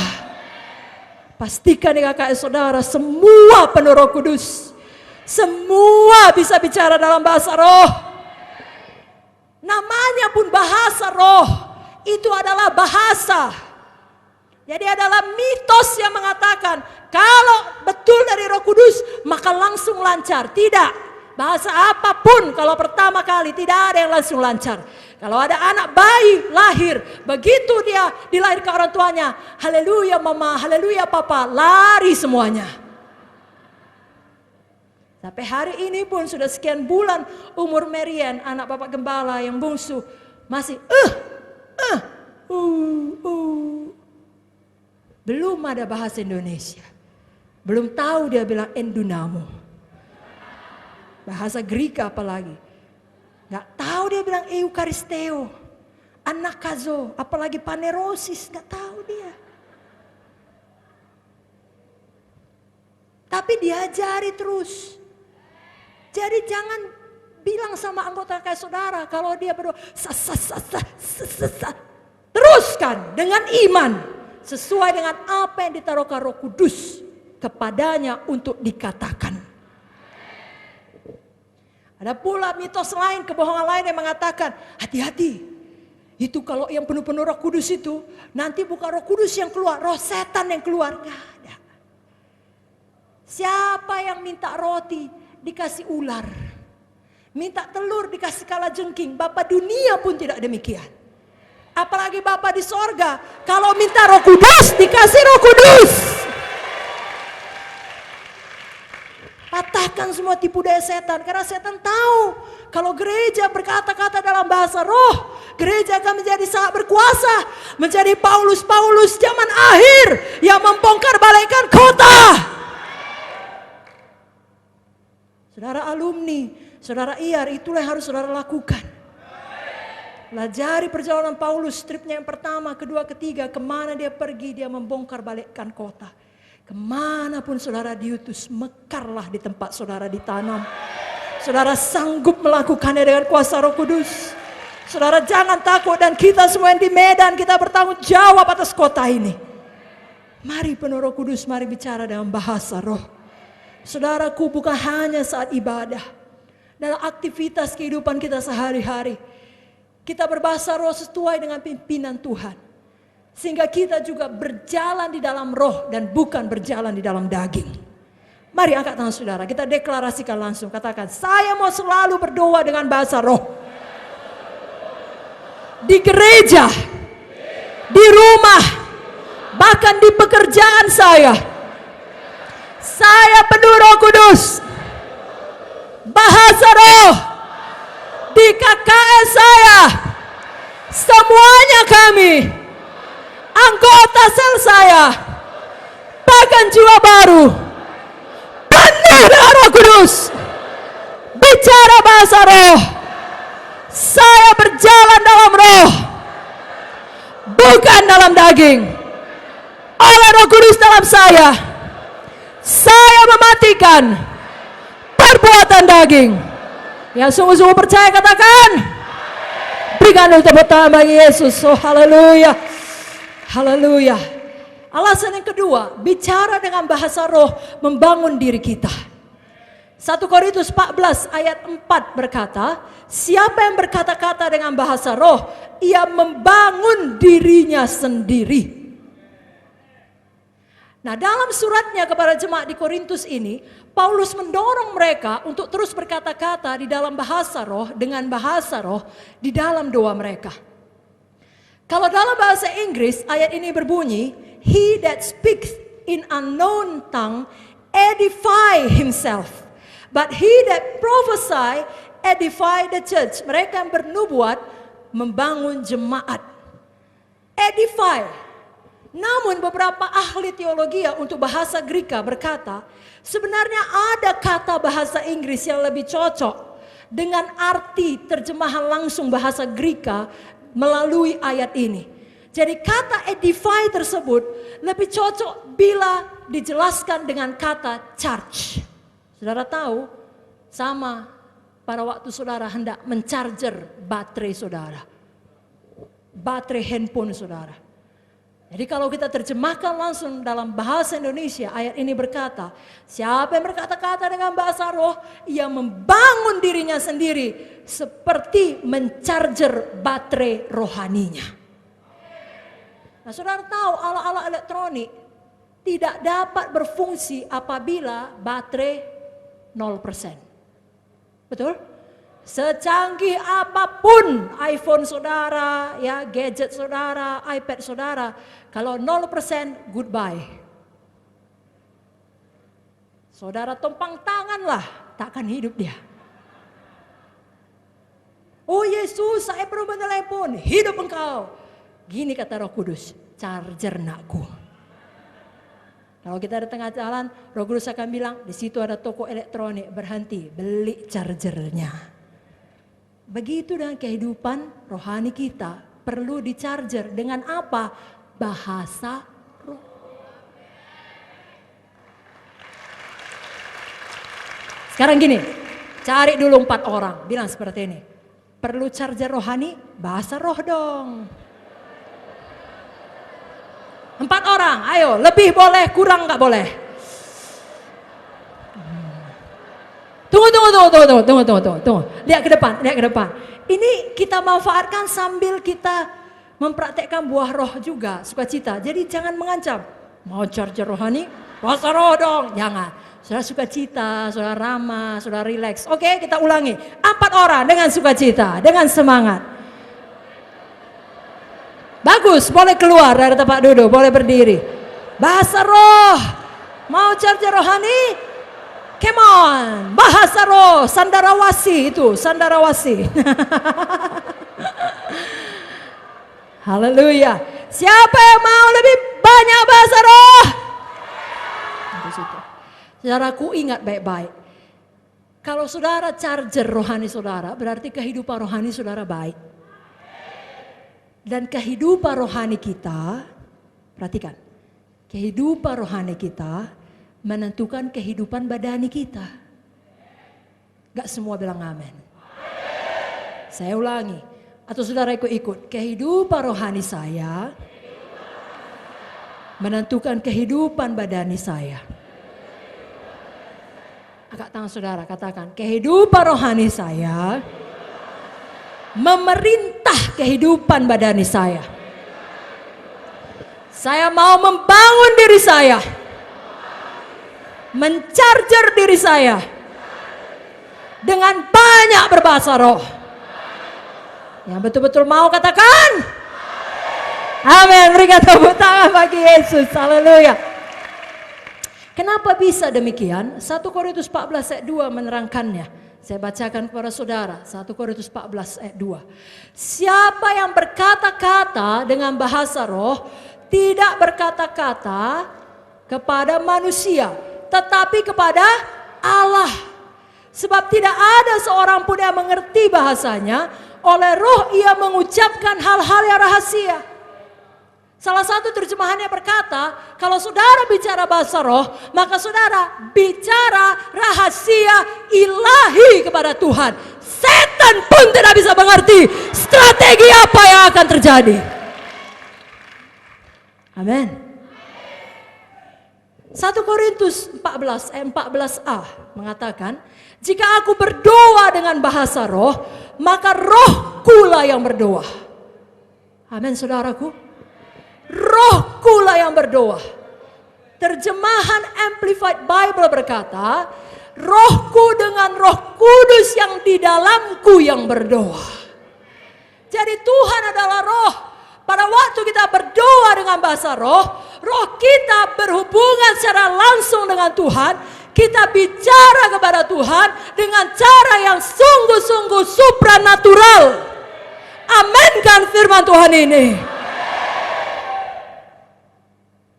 S1: pastikan di KKS saudara semua penuh Roh Kudus. Semua bisa bicara dalam bahasa roh. Namanya pun bahasa roh. Itu adalah bahasa. Jadi adalah mitos yang mengatakan kalau betul dari Roh Kudus maka langsung lancar. Tidak. Bahasa apapun kalau pertama kali tidak ada yang langsung lancar. Kalau ada anak bayi lahir, begitu dia dilahirkan orang tuanya, haleluya mama, haleluya papa, lari semuanya. Sampai hari ini pun sudah sekian bulan umur Marian, anak bapak gembala yang bungsu, masih belum ada bahasa Indonesia. Belum tahu dia bilang endunamo. Bahasa Greek apalagi. Gak tahu dia bilang eukaristeo. Anakazo. Apalagi panerosis. Gak tahu dia. Tapi diajari terus. Jadi jangan bilang sama anggota kayak saudara. Kalau dia berdoa. Teruskan dengan iman. Sesuai dengan apa yang ditaruhkan Roh Kudus kepadanya untuk dikatakan. Ada pula mitos lain, kebohongan lain yang mengatakan, hati-hati. Itu kalau yang penuh-penuh Roh Kudus itu, nanti bukan Roh Kudus yang keluar, roh setan yang keluar. Gak ada. Siapa yang minta roti dikasih ular. Minta telur dikasih kalajengking. Bapa dunia pun tidak demikian. Apalagi Bapa di sorga, kalau minta Roh Kudus, dikasih Roh Kudus. Patahkan semua tipu daya setan, karena setan tahu kalau gereja berkata-kata dalam bahasa roh, gereja akan menjadi sangat berkuasa, menjadi Paulus-Paulus zaman akhir yang membongkar balikkan kota. Saudara alumni, saudara IAR, itulah yang harus saudara lakukan. Pelajari perjalanan Paulus, tripnya yang pertama, kedua, ketiga, kemana dia pergi, dia membongkar balikkan kota. Kemanapun saudara diutus, mekarlah di tempat saudara ditanam. Saudara sanggup melakukannya dengan kuasa Roh Kudus. Saudara jangan takut, dan kita semua yang di Medan, kita bertanggung jawab atas kota ini. Mari penuh Roh Kudus, mari bicara dengan bahasa roh. Saudaraku, bukan hanya saat ibadah, dalam aktivitas kehidupan kita sehari-hari, kita berbahasa roh sesuai dengan pimpinan Tuhan. Sehingga kita juga berjalan di dalam roh dan bukan berjalan di dalam daging. Mari angkat tangan saudara, kita deklarasikan langsung. Katakan, saya mau selalu berdoa dengan bahasa roh. Di gereja, di rumah, bahkan di pekerjaan saya. Saya penuh Roh Kudus. Bahasa roh di KKS saya. Semuanya kami, anggota sel saya, bahkan jiwa baru, penuh dengan Roh Kudus. Bicara bahasa roh. Saya berjalan dalam roh, bukan dalam daging. Oleh Roh Kudus dalam saya mematikan perbuatan daging. Yang sungguh-sungguh percaya katakan, berikan tepuk tangan bagi Yesus. Oh haleluya, haleluya. Alasan yang kedua, bicara dengan bahasa roh membangun diri kita. 1 Korintus 14 ayat 4 berkata, siapa yang berkata-kata dengan bahasa roh, ia membangun dirinya sendiri. Nah, dalam suratnya kepada jemaat di Korintus ini, Paulus mendorong mereka untuk terus berkata-kata di dalam bahasa roh, dengan bahasa roh di dalam doa mereka. Kalau dalam bahasa Inggris, ayat ini berbunyi, he that speaks in unknown tongue edify himself, but he that prophesy edify the church. Mereka yang bernubuat membangun jemaat. Edify. Namun beberapa ahli teologi untuk bahasa Greka berkata, sebenarnya ada kata bahasa Inggris yang lebih cocok dengan arti terjemahan langsung bahasa Greka melalui ayat ini. Jadi kata edify tersebut lebih cocok bila dijelaskan dengan kata charge. Saudara tahu, sama pada waktu saudara hendak mencharger baterai saudara, baterai handphone saudara. Jadi kalau kita terjemahkan langsung dalam bahasa Indonesia, ayat ini berkata, siapa yang berkata-kata dengan bahasa roh, ia membangun dirinya sendiri seperti mencharger baterai rohaninya. Nah, saudara tahu alat-alat elektronik tidak dapat berfungsi apabila baterai 0%. Betul? Secanggih apapun iPhone saudara, ya, gadget saudara, iPad saudara, kalau 0% goodbye. Saudara tumpang tanganlah, takkan hidup dia. Oh Yesus, saya perlu menelepon, hidup engkau. Gini kata Roh Kudus, charger nakku. Kalau kita di tengah jalan, Roh Kudus akan bilang, di situ ada toko elektronik, berhenti, beli chargernya. Begitu dengan kehidupan rohani kita, perlu di-charger dengan apa? Bahasa roh. Sekarang gini, cari dulu 4 orang, bilang seperti ini. Perlu charger rohani, bahasa roh dong. 4 orang, ayo, lebih boleh, kurang gak boleh. Tunggu. Lihat ke depan. Ini kita manfaatkan sambil kita mempraktekkan buah roh juga, sukacita. Jadi jangan mengancam. Mau charger rohani, bahasa roh dong. Jangan. Saudara sukacita, saudara ramah, saudara relax. Oke, kita ulangi. 4 orang dengan sukacita, dengan semangat. Bagus, boleh keluar dari tempat duduk, boleh berdiri. Bahasa roh. Mau charger rohani? Come on, bahasa roh, sandarawasi itu, sandarawasi. Haleluya. Siapa yang mau lebih banyak bahasa roh? Saudaraku ingat baik-baik. Kalau saudara charger rohani saudara, berarti kehidupan rohani saudara baik. Dan kehidupan rohani kita, perhatikan, kehidupan rohani kita menentukan kehidupan badani kita. Gak semua bilang amin. Saya ulangi, atau saudara ikut-ikut, kehidupan rohani saya menentukan kehidupan badani saya. Angkat tangan saudara, katakan, kehidupan rohani saya memerintah kehidupan badani saya. Saya mau membangun diri saya, mencharger diri saya dengan banyak berbahasa roh. Yang betul-betul mau katakan amin. Berikan tepuk tangan bagi Yesus. Haleluya. Kenapa bisa demikian? 1 Korintus 14 ayat 2 menerangkannya. Saya bacakan kepada saudara. 1 Korintus 14 ayat 2. Siapa yang berkata-kata dengan bahasa roh, tidak berkata-kata kepada manusia, tetapi kepada Allah. Sebab tidak ada seorang pun yang mengerti bahasanya, oleh roh ia mengucapkan hal-hal yang rahasia. Salah satu terjemahannya berkata, kalau saudara bicara bahasa roh, maka saudara bicara rahasia ilahi kepada Tuhan. Setan pun tidak bisa mengerti strategi apa yang akan terjadi. Amin. 1 Korintus 14 ayat 14a mengatakan, jika aku berdoa dengan bahasa roh, maka rohkulah yang berdoa. Amin saudaraku. Rohkulah yang berdoa. Terjemahan Amplified Bible berkata, rohku dengan roh kudus yang di dalamku yang berdoa. Jadi Tuhan adalah roh. Pada waktu kita berdoa dengan bahasa roh, roh kita berhubungan secara langsung dengan Tuhan. Kita bicara kepada Tuhan dengan cara yang sungguh-sungguh supranatural. Aminkan firman Tuhan ini.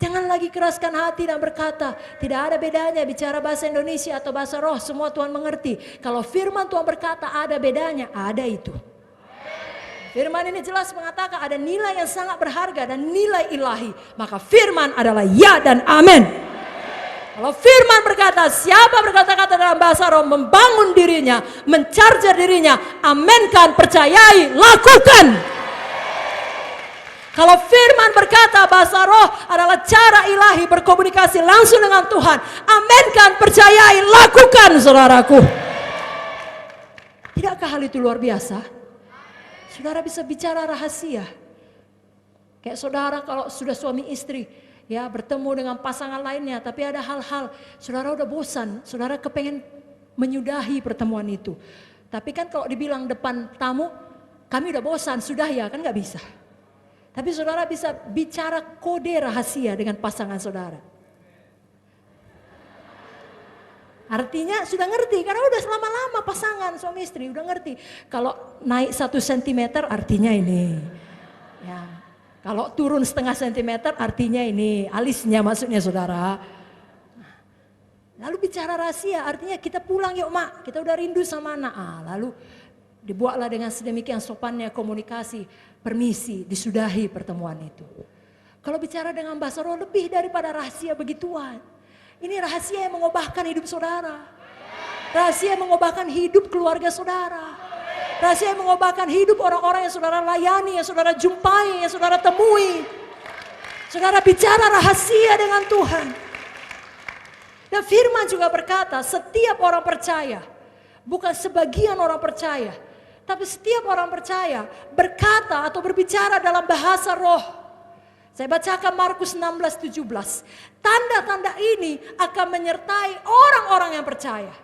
S1: Jangan lagi keraskan hati dan berkata, tidak ada bedanya bicara bahasa Indonesia atau bahasa roh, semua Tuhan mengerti. Kalau firman Tuhan berkata ada bedanya, ada itu. Firman ini jelas mengatakan ada nilai yang sangat berharga dan nilai ilahi. Maka firman adalah ya dan amin. Kalau firman berkata, siapa berkata-kata dalam bahasa roh membangun dirinya, mencharger dirinya, aminkan, percayai, lakukan. Kalau firman berkata bahasa roh adalah cara ilahi berkomunikasi langsung dengan Tuhan, aminkan, percayai, lakukan saudaraku. Tidakkah hal itu luar biasa? Saudara bisa bicara rahasia. Kayak saudara kalau sudah suami istri, ya bertemu dengan pasangan lainnya, tapi ada hal-hal saudara udah bosan, saudara kepengen menyudahi pertemuan itu. Tapi kan kalau dibilang depan tamu, kami udah bosan, sudah ya, kan gak bisa. Tapi saudara bisa bicara kode rahasia dengan pasangan saudara. Artinya sudah ngerti, karena udah lama-lama pasangan suami istri udah ngerti. Kalau naik 1 cm artinya ini. Ya. Kalau turun setengah sentimeter artinya ini, alisnya maksudnya saudara. Lalu bicara rahasia artinya kita pulang yuk mak, kita udah rindu sama anak. Lalu dibuatlah dengan sedemikian sopannya komunikasi, permisi, disudahi pertemuan itu. Kalau bicara dengan bahasa roh lebih daripada rahasia begituan. Ini rahasia yang mengubahkan hidup saudara. Rahasia yang mengubahkan hidup keluarga saudara. Rahasia yang mengubahkan hidup orang-orang yang saudara layani, yang saudara jumpai, yang saudara temui. Saudara bicara rahasia dengan Tuhan. Dan firman juga berkata, setiap orang percaya, bukan sebagian orang percaya, tapi setiap orang percaya berkata atau berbicara dalam bahasa roh. Saya bacakan Markus 16:17. Tanda-tanda ini akan menyertai orang-orang yang percaya.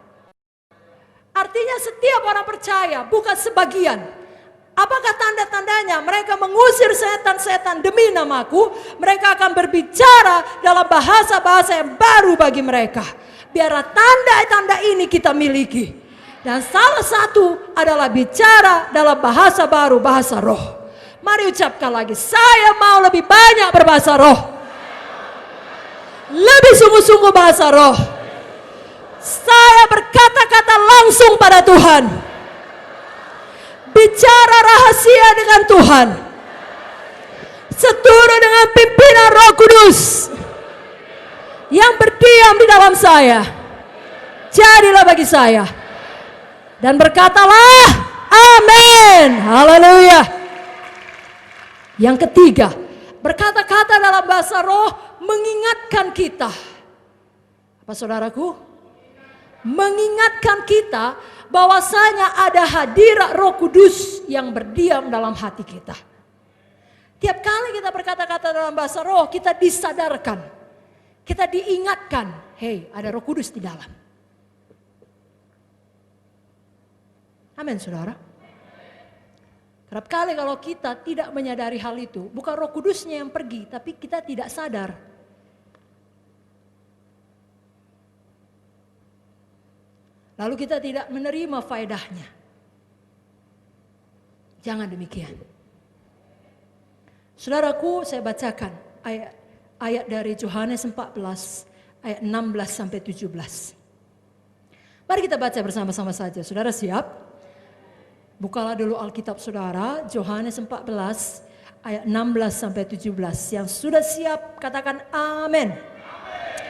S1: Artinya setiap orang percaya, bukan sebagian. Apakah tanda-tandanya? Mereka mengusir setan-setan demi namaku. Mereka akan berbicara dalam bahasa-bahasa yang baru bagi mereka. Biarlah tanda-tanda ini kita miliki. Dan salah satu adalah bicara dalam bahasa baru, bahasa roh. Mari ucapkan lagi, saya mau lebih banyak berbahasa roh. Lebih sungguh-sungguh bahasa roh. Saya berkata-kata langsung langsung pada Tuhan. Bicara rahasia dengan Tuhan. Seturut dengan pimpinan Roh Kudus yang berdiam di dalam saya. Jadilah bagi saya. Dan berkatalah, amin. Haleluya. Yang ketiga, berkata-kata dalam bahasa roh mengingatkan kita. Apa saudaraku? Mengingatkan kita bahwasanya ada hadirat Roh Kudus yang berdiam dalam hati kita. Tiap kali kita berkata-kata dalam bahasa roh, kita disadarkan. Kita diingatkan, hei, ada Roh Kudus di dalam. Amin, saudara. Kerap kali kalau kita tidak menyadari hal itu, bukan Roh Kudusnya yang pergi, tapi kita tidak sadar. Lalu kita tidak menerima faedahnya. Jangan demikian. Saudaraku, saya bacakan ayat dari Yohanes 14 ayat 16 sampai 17. Mari kita baca bersama-sama saja. Saudara siap? Bukalah dulu Alkitab saudara, Yohanes 14 ayat 16 sampai 17. Yang sudah siap katakan amin.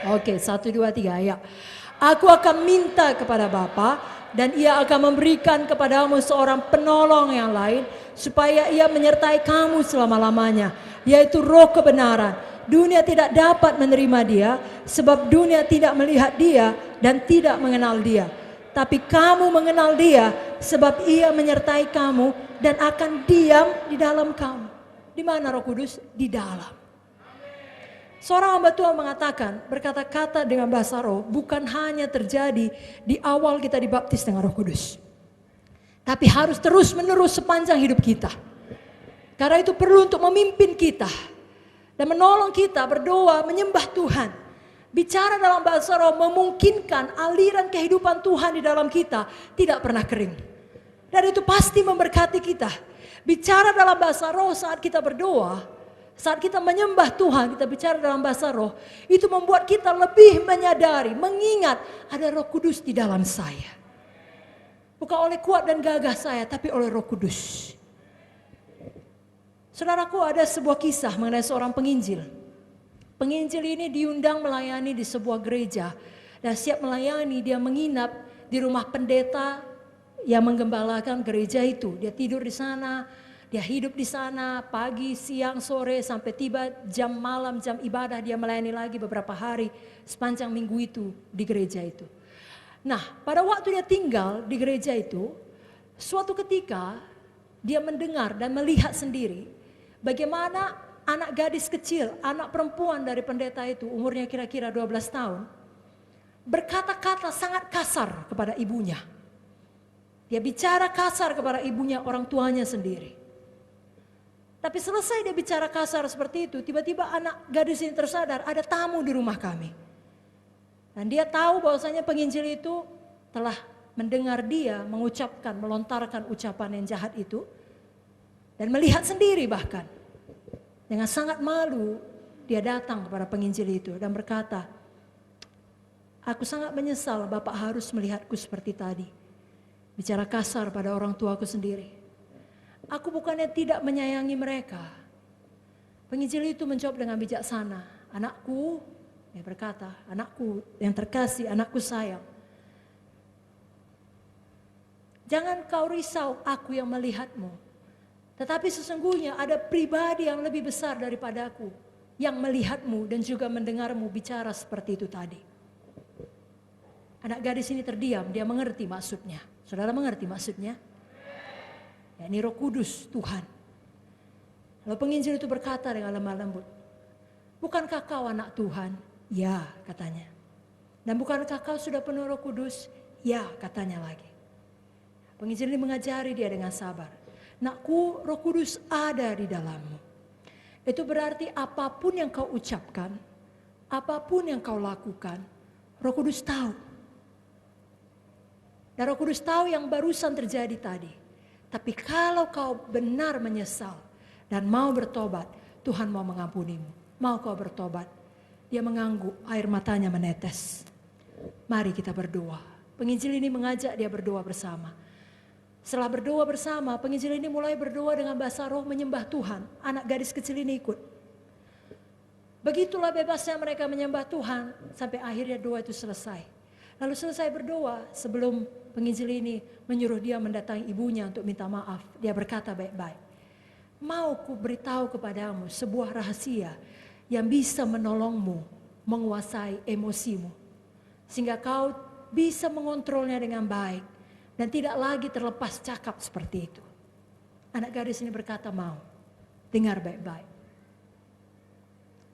S1: Oke, 1 2 3 ya. Aku akan minta kepada Bapa dan ia akan memberikan kepadamu seorang penolong yang lain supaya ia menyertai kamu selama-lamanya, yaitu Roh kebenaran. Dunia tidak dapat menerima dia sebab dunia tidak melihat dia dan tidak mengenal dia. Tapi kamu mengenal dia sebab ia menyertai kamu dan akan diam di dalam kamu. Di mana Roh Kudus? Di dalam. Seorang hamba Tuhan mengatakan, berkata-kata dengan bahasa roh bukan hanya terjadi di awal kita dibaptis dengan Roh Kudus. Tapi harus terus menerus sepanjang hidup kita. Karena itu perlu untuk memimpin kita. Dan menolong kita berdoa, menyembah Tuhan. Bicara dalam bahasa roh memungkinkan aliran kehidupan Tuhan di dalam kita tidak pernah kering. Dan itu pasti memberkati kita. Bicara dalam bahasa roh saat kita berdoa, saat kita menyembah Tuhan, kita bicara dalam bahasa roh, itu membuat kita lebih menyadari, mengingat ada Roh Kudus di dalam saya. Bukan oleh kuat dan gagah saya, tapi oleh Roh Kudus. Saudaraku, ada sebuah kisah mengenai seorang penginjil. Penginjil ini diundang melayani di sebuah gereja. Dan siap melayani, dia menginap di rumah pendeta yang menggembalakan gereja itu. Dia tidur di sana, dia hidup di sana pagi, siang, sore sampai tiba jam malam, jam ibadah dia melayani lagi beberapa hari sepanjang minggu itu di gereja itu. Nah, pada waktu dia tinggal di gereja itu, suatu ketika dia mendengar dan melihat sendiri bagaimana anak gadis kecil, anak perempuan dari pendeta itu umurnya kira-kira 12 tahun berkata-kata sangat kasar kepada ibunya. Dia bicara kasar kepada ibunya, orang tuanya sendiri. Tapi selesai dia bicara kasar seperti itu, tiba-tiba anak gadis ini tersadar ada tamu di rumah kami. Dan dia tahu bahwasanya penginjil itu telah mendengar dia mengucapkan, melontarkan ucapan yang jahat itu. Dan melihat sendiri bahkan. Dengan sangat malu dia datang kepada penginjil itu dan berkata, aku sangat menyesal Bapak harus melihatku seperti tadi. Bicara kasar pada orang tuaku sendiri. Aku bukannya tidak menyayangi mereka. Penginjil itu menjawab dengan bijaksana. Anakku, dia berkata, anakku yang terkasih, anakku sayang. Jangan kau risau aku yang melihatmu. Tetapi sesungguhnya ada pribadi yang lebih besar daripadaku. Yang melihatmu dan juga mendengarmu bicara seperti itu tadi. Anak gadis ini terdiam, dia mengerti maksudnya. Saudara mengerti maksudnya? Ya, ini Roh Kudus Tuhan. Lalu penginjil itu berkata dengan lemah lembut, bukankah kau anak Tuhan? Ya, katanya. Dan bukankah kau sudah penuh Roh Kudus? Ya, katanya lagi. Penginjil ini mengajari dia dengan sabar. Nakku, Roh Kudus ada di dalammu. Itu berarti apapun yang kau ucapkan, apapun yang kau lakukan, Roh Kudus tahu. Dan Roh Kudus tahu yang barusan terjadi tadi. Tapi kalau kau benar menyesal dan mau bertobat, Tuhan mau mengampunimu. Mau kau bertobat? Dia mengangguk, air matanya menetes. Mari kita berdoa. penginjil ini mengajak dia berdoa bersama. Setelah berdoa bersama, penginjil ini mulai berdoa dengan bahasa roh menyembah Tuhan. Anak gadis kecil ini ikut. Begitulah bebasnya mereka menyembah Tuhan sampai akhirnya doa itu selesai. Lalu selesai berdoa, sebelum penginjil ini menyuruh dia mendatangi ibunya untuk minta maaf, dia berkata baik-baik, "Mau ku beritahu kepadamu sebuah rahasia yang bisa menolongmu menguasai emosimu, sehingga kau bisa mengontrolnya dengan baik dan tidak lagi terlepas cakap seperti itu." Anak gadis ini berkata, "Mau." Dengar baik-baik.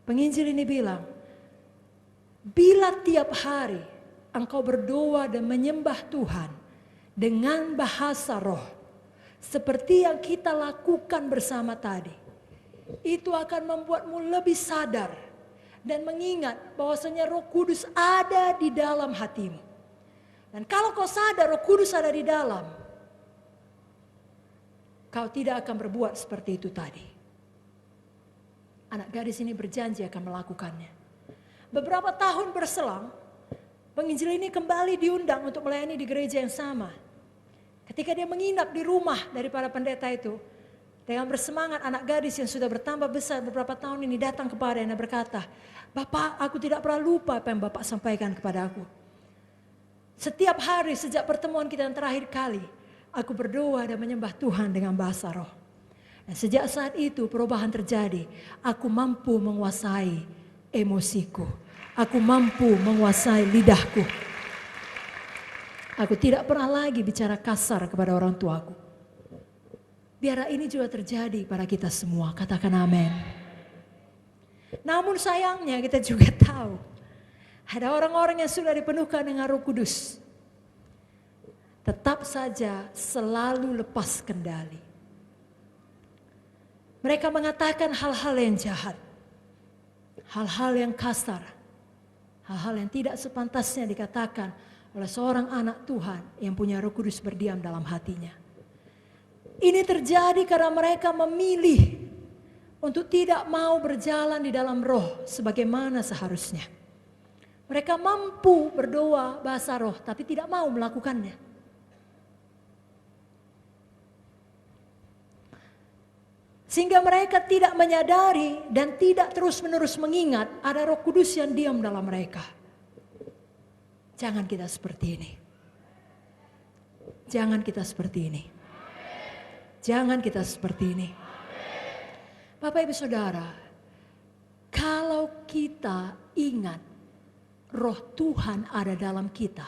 S1: Penginjil ini bilang, bila tiap hari engkau berdoa dan menyembah Tuhan dengan bahasa roh, seperti yang kita lakukan bersama tadi, itu akan membuatmu lebih sadar dan mengingat bahwasanya Roh Kudus ada di dalam hatimu. Dan kalau kau sadar Roh Kudus ada di dalam, kau tidak akan berbuat seperti itu tadi. Anak gadis ini berjanji akan melakukannya. Beberapa tahun berselang, penginjil ini kembali diundang untuk melayani di gereja yang sama. Ketika dia menginap di rumah daripada pendeta itu, dengan bersemangat anak gadis yang sudah bertambah besar beberapa tahun ini datang kepada dan berkata, "Bapak, aku tidak pernah lupa apa yang Bapak sampaikan kepada aku. Setiap hari sejak pertemuan kita yang terakhir kali, aku berdoa dan menyembah Tuhan dengan bahasa roh. Dan sejak saat itu perubahan terjadi. Aku mampu menguasai emosiku. Aku mampu menguasai lidahku. Aku tidak pernah lagi bicara kasar kepada orang tuaku." Biarlah ini juga terjadi pada kita semua. Katakan amin. Namun sayangnya kita juga tahu, ada orang-orang yang sudah dipenuhkan dengan Roh Kudus, tetap saja selalu lepas kendali. Mereka mengatakan hal-hal yang jahat, hal-hal yang kasar, hal-hal yang tidak sepantasnya dikatakan oleh seorang anak Tuhan yang punya Roh Kudus berdiam dalam hatinya. Ini terjadi karena mereka memilih untuk tidak mau berjalan di dalam roh sebagaimana seharusnya. Mereka mampu berdoa bahasa roh tapi tidak mau melakukannya. Sehingga mereka tidak menyadari dan tidak terus-menerus mengingat ada Roh Kudus yang diam dalam mereka. Jangan kita seperti ini. Jangan kita seperti ini. Jangan kita seperti ini. Bapak Ibu Saudara, kalau kita ingat Roh Tuhan ada dalam kita,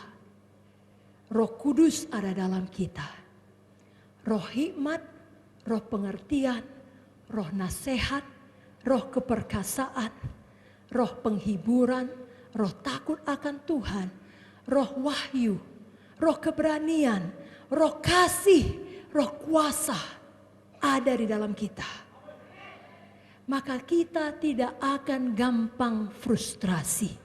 S1: Roh Kudus ada dalam kita, Roh hikmat, Roh pengertian, Roh nasihat, Roh keperkasaan, Roh penghiburan, Roh takut akan Tuhan, Roh wahyu, Roh keberanian, Roh kasih, Roh kuasa ada di dalam kita. Maka kita tidak akan gampang frustrasi.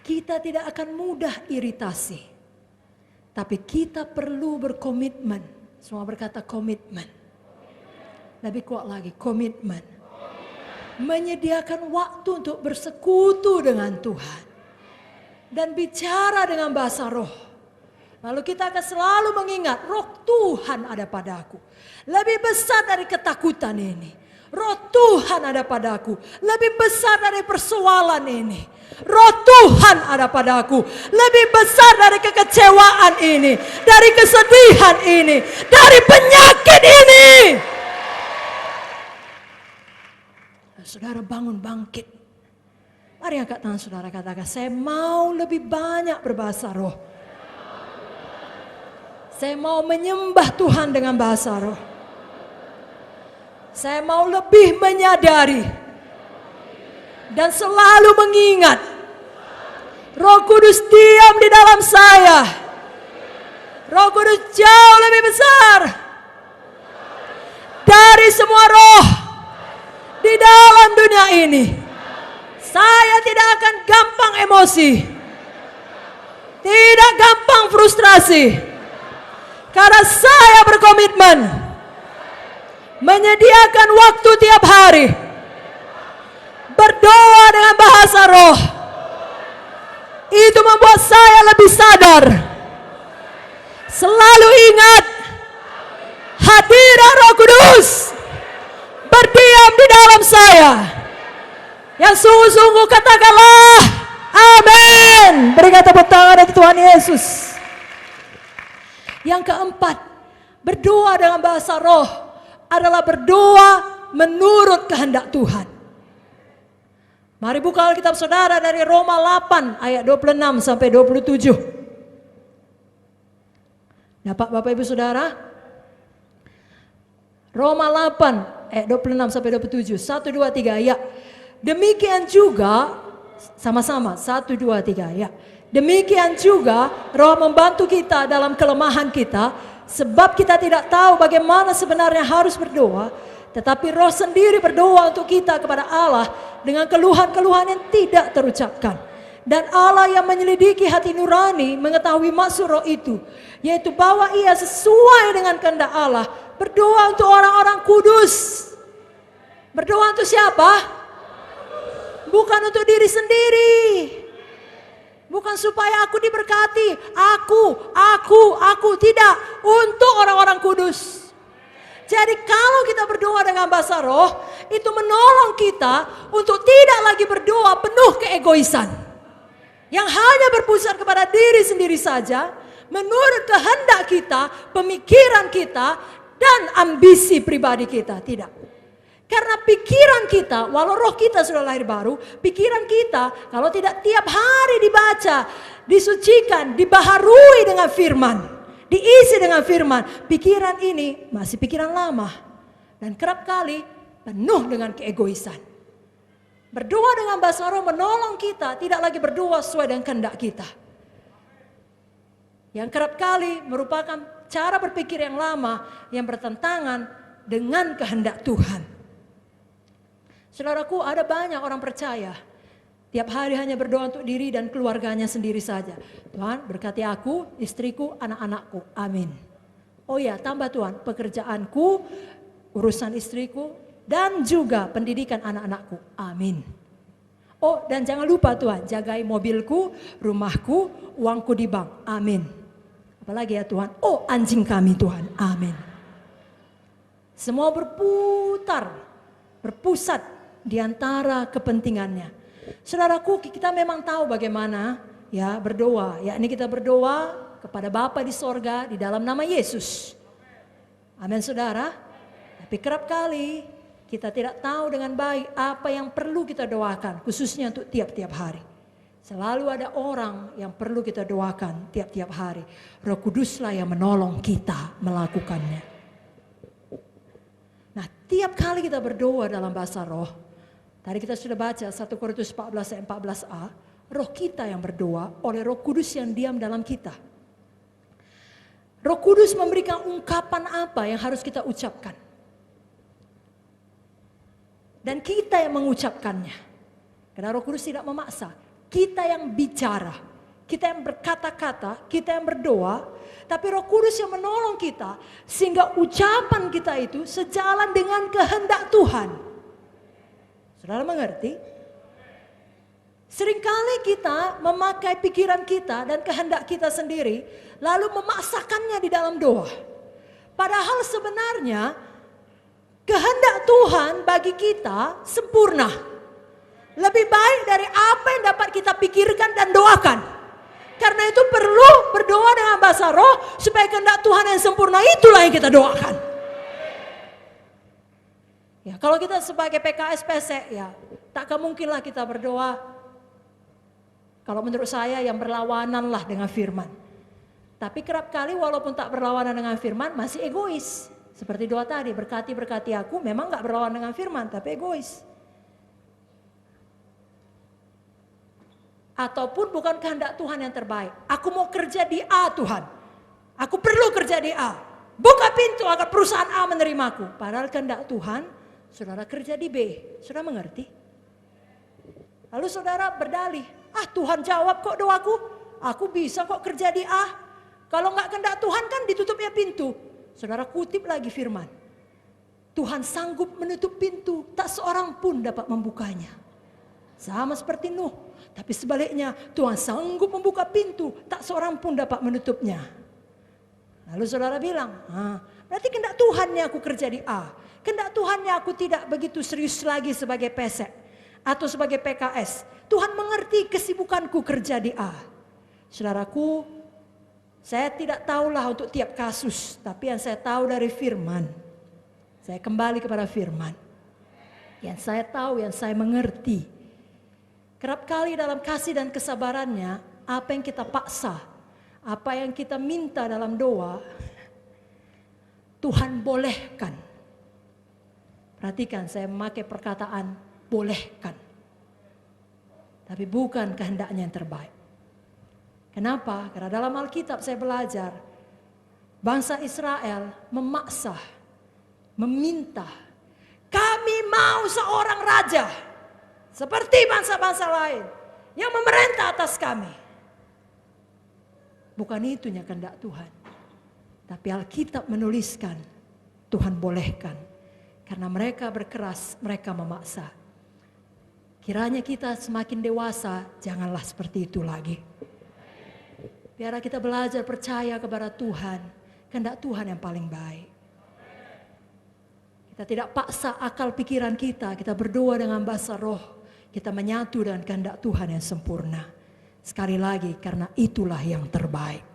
S1: Kita tidak akan mudah iritasi. Tapi kita perlu berkomitmen. Semua berkata komitmen. Lebih kuat lagi, komitmen. Menyediakan waktu untuk bersekutu dengan Tuhan. Dan bicara dengan bahasa roh. Lalu kita akan selalu mengingat Roh Tuhan ada padaku. Lebih besar dari ketakutan ini. Roh Tuhan ada padaku. Lebih besar dari persoalan ini. Roh Tuhan ada padaku. Lebih besar dari kekecewaan ini. Dari kesedihan ini. Dari penyakit ini. Saudara bangun bangkit. Mari angkat tangan saudara, katakan, saya mau lebih banyak berbahasa roh. Saya mau menyembah Tuhan dengan bahasa roh. Saya mau lebih menyadari dan selalu mengingat Roh Kudus diam di dalam saya. Roh Kudus jauh lebih besar dari semua roh di dalam dunia ini. Saya tidak akan gampang emosi, tidak gampang frustrasi, karena saya berkomitmen menyediakan waktu tiap hari, berdoa dengan bahasa roh. Itu membuat saya lebih sadar, selalu ingat hadirat Roh Kudus berdiam di dalam saya. Yang sungguh-sungguh katakanlah amin. Berikan tepuk tangan untuk Tuhan Yesus. Yang keempat, berdoa dengan bahasa roh adalah berdoa menurut kehendak Tuhan. Mari buka Alkitab saudara dari Roma 8 ayat 26 sampai 27. Dapat Bapak Ibu Saudara? Roma 8 ayat 26 sampai 27. 1, 2, 3 ya. Demikian juga, sama-sama 1, 2, 3 ya. Demikian juga Roh membantu kita dalam kelemahan kita, sebab kita tidak tahu bagaimana sebenarnya harus berdoa, tetapi Roh sendiri berdoa untuk kita kepada Allah dengan keluhan-keluhan yang tidak terucapkan. Dan Allah yang menyelidiki hati nurani mengetahui maksud Roh itu, yaitu bahwa ia sesuai dengan kehendak Allah berdoa untuk orang-orang kudus. Berdoa untuk siapa? Bukan untuk diri sendiri. Bukan supaya aku diberkati, aku tidak, untuk orang-orang kudus. Jadi kalau kita berdoa dengan bahasa roh, itu menolong kita untuk tidak lagi berdoa penuh keegoisan, yang hanya berpusat kepada diri sendiri saja, menurut kehendak kita, pemikiran kita, dan ambisi pribadi kita. Tidak. Karena pikiran kita, walau roh kita sudah lahir baru, pikiran kita kalau tidak tiap hari dibaca, disucikan, dibaharui dengan firman, diisi dengan firman, pikiran ini masih pikiran lama. Dan kerap kali penuh dengan keegoisan. Berdoa dengan bahasa roh menolong kita tidak lagi berdoa sesuai dengan kehendak kita. Yang kerap kali merupakan cara berpikir yang lama yang bertentangan dengan kehendak Tuhan. Saudaraku, ada banyak orang percaya tiap hari hanya berdoa untuk diri dan keluarganya sendiri saja. Tuhan berkati aku, istriku, anak-anakku. Amin. Oh ya, tambah Tuhan, pekerjaanku, urusan istriku, dan juga pendidikan anak-anakku. Amin. Oh, dan jangan lupa Tuhan, jagai mobilku, rumahku, uangku di bank. Amin. Apalagi ya Tuhan? Oh, anjing kami Tuhan. Amin. Semua berpusat di antara kepentingannya. Saudaraku, kita memang tahu bagaimana ya berdoa. Yakni kita berdoa kepada Bapa di sorga di dalam nama Yesus. Amin saudara. Tapi kerap kali kita tidak tahu dengan baik apa yang perlu kita doakan, khususnya untuk tiap-tiap hari. Selalu ada orang yang perlu kita doakan tiap-tiap hari. Roh Kuduslah yang menolong kita melakukannya. Nah, tiap kali kita berdoa dalam bahasa roh, tadi kita sudah baca 1 Korintus 14 ayat 14a, roh kita yang berdoa oleh Roh Kudus yang diam dalam kita. Roh Kudus memberikan ungkapan apa yang harus kita ucapkan. Dan kita yang mengucapkannya. Karena Roh Kudus tidak memaksa. Kita yang bicara, kita yang berkata-kata, kita yang berdoa. Tapi Roh Kudus yang menolong kita sehingga ucapan kita itu sejalan dengan kehendak Tuhan. Saudara mengerti? Seringkali kita memakai pikiran kita dan kehendak kita sendiri, lalu memaksakannya di dalam doa. Padahal sebenarnya kehendak Tuhan bagi kita sempurna. Lebih baik dari apa yang dapat kita pikirkan dan doakan. Karena itu perlu berdoa dengan bahasa roh supaya kehendak Tuhan yang sempurna itulah yang kita doakan. Ya, kalau kita sebagai PKS PSE ya takkan mungkinlah kita berdoa, kalau menurut saya yang berlawanan lah dengan firman. Tapi kerap kali walaupun tak berlawanan dengan firman masih egois. Seperti doa tadi, berkati aku, memang gak berlawanan dengan firman tapi egois. Ataupun bukan kehendak Tuhan yang terbaik. Aku mau kerja di A Tuhan, aku perlu kerja di A, buka pintu agar perusahaan A menerimaku. Padahal kehendak Tuhan saudara kerja di B. Saudara mengerti? Lalu saudara berdalih, Tuhan jawab kok doaku, aku bisa kok kerja di A. Kalau gak kehendak Tuhan kan ditutupnya pintu. Saudara kutip lagi firman. Tuhan sanggup menutup pintu, tak seorang pun dapat membukanya. Sama seperti Nuh, tapi sebaliknya Tuhan sanggup membuka pintu, tak seorang pun dapat menutupnya. Lalu saudara bilang, berarti kehendak Tuhannya aku kerja di A. Kehendak Tuhannya aku tidak begitu serius lagi sebagai pesek atau sebagai PKS. Tuhan mengerti kesibukanku kerja di A. Saudaraku, saya tidak tahulah untuk tiap kasus, tapi yang saya tahu dari firman. Saya kembali kepada firman. Yang saya tahu, yang saya mengerti. Kerap kali dalam kasih dan kesabarannya, apa yang kita paksa, apa yang kita minta dalam doa, Tuhan bolehkan. Perhatikan, saya memakai perkataan bolehkan. Tapi bukan kehendaknya yang terbaik. Kenapa? Karena dalam Alkitab saya belajar, bangsa Israel memaksa, meminta, kami mau seorang raja seperti bangsa-bangsa lain yang memerintah atas kami. Bukan itunya kehendak Tuhan. Tapi Alkitab menuliskan Tuhan bolehkan. Karena mereka berkeras, mereka memaksa. Kiranya kita semakin dewasa, janganlah seperti itu lagi. Biarlah kita belajar percaya kepada Tuhan, kehendak Tuhan yang paling baik. Kita tidak paksa akal pikiran kita berdoa dengan bahasa roh. Kita menyatu dengan kehendak Tuhan yang sempurna. Sekali lagi, karena itulah yang terbaik.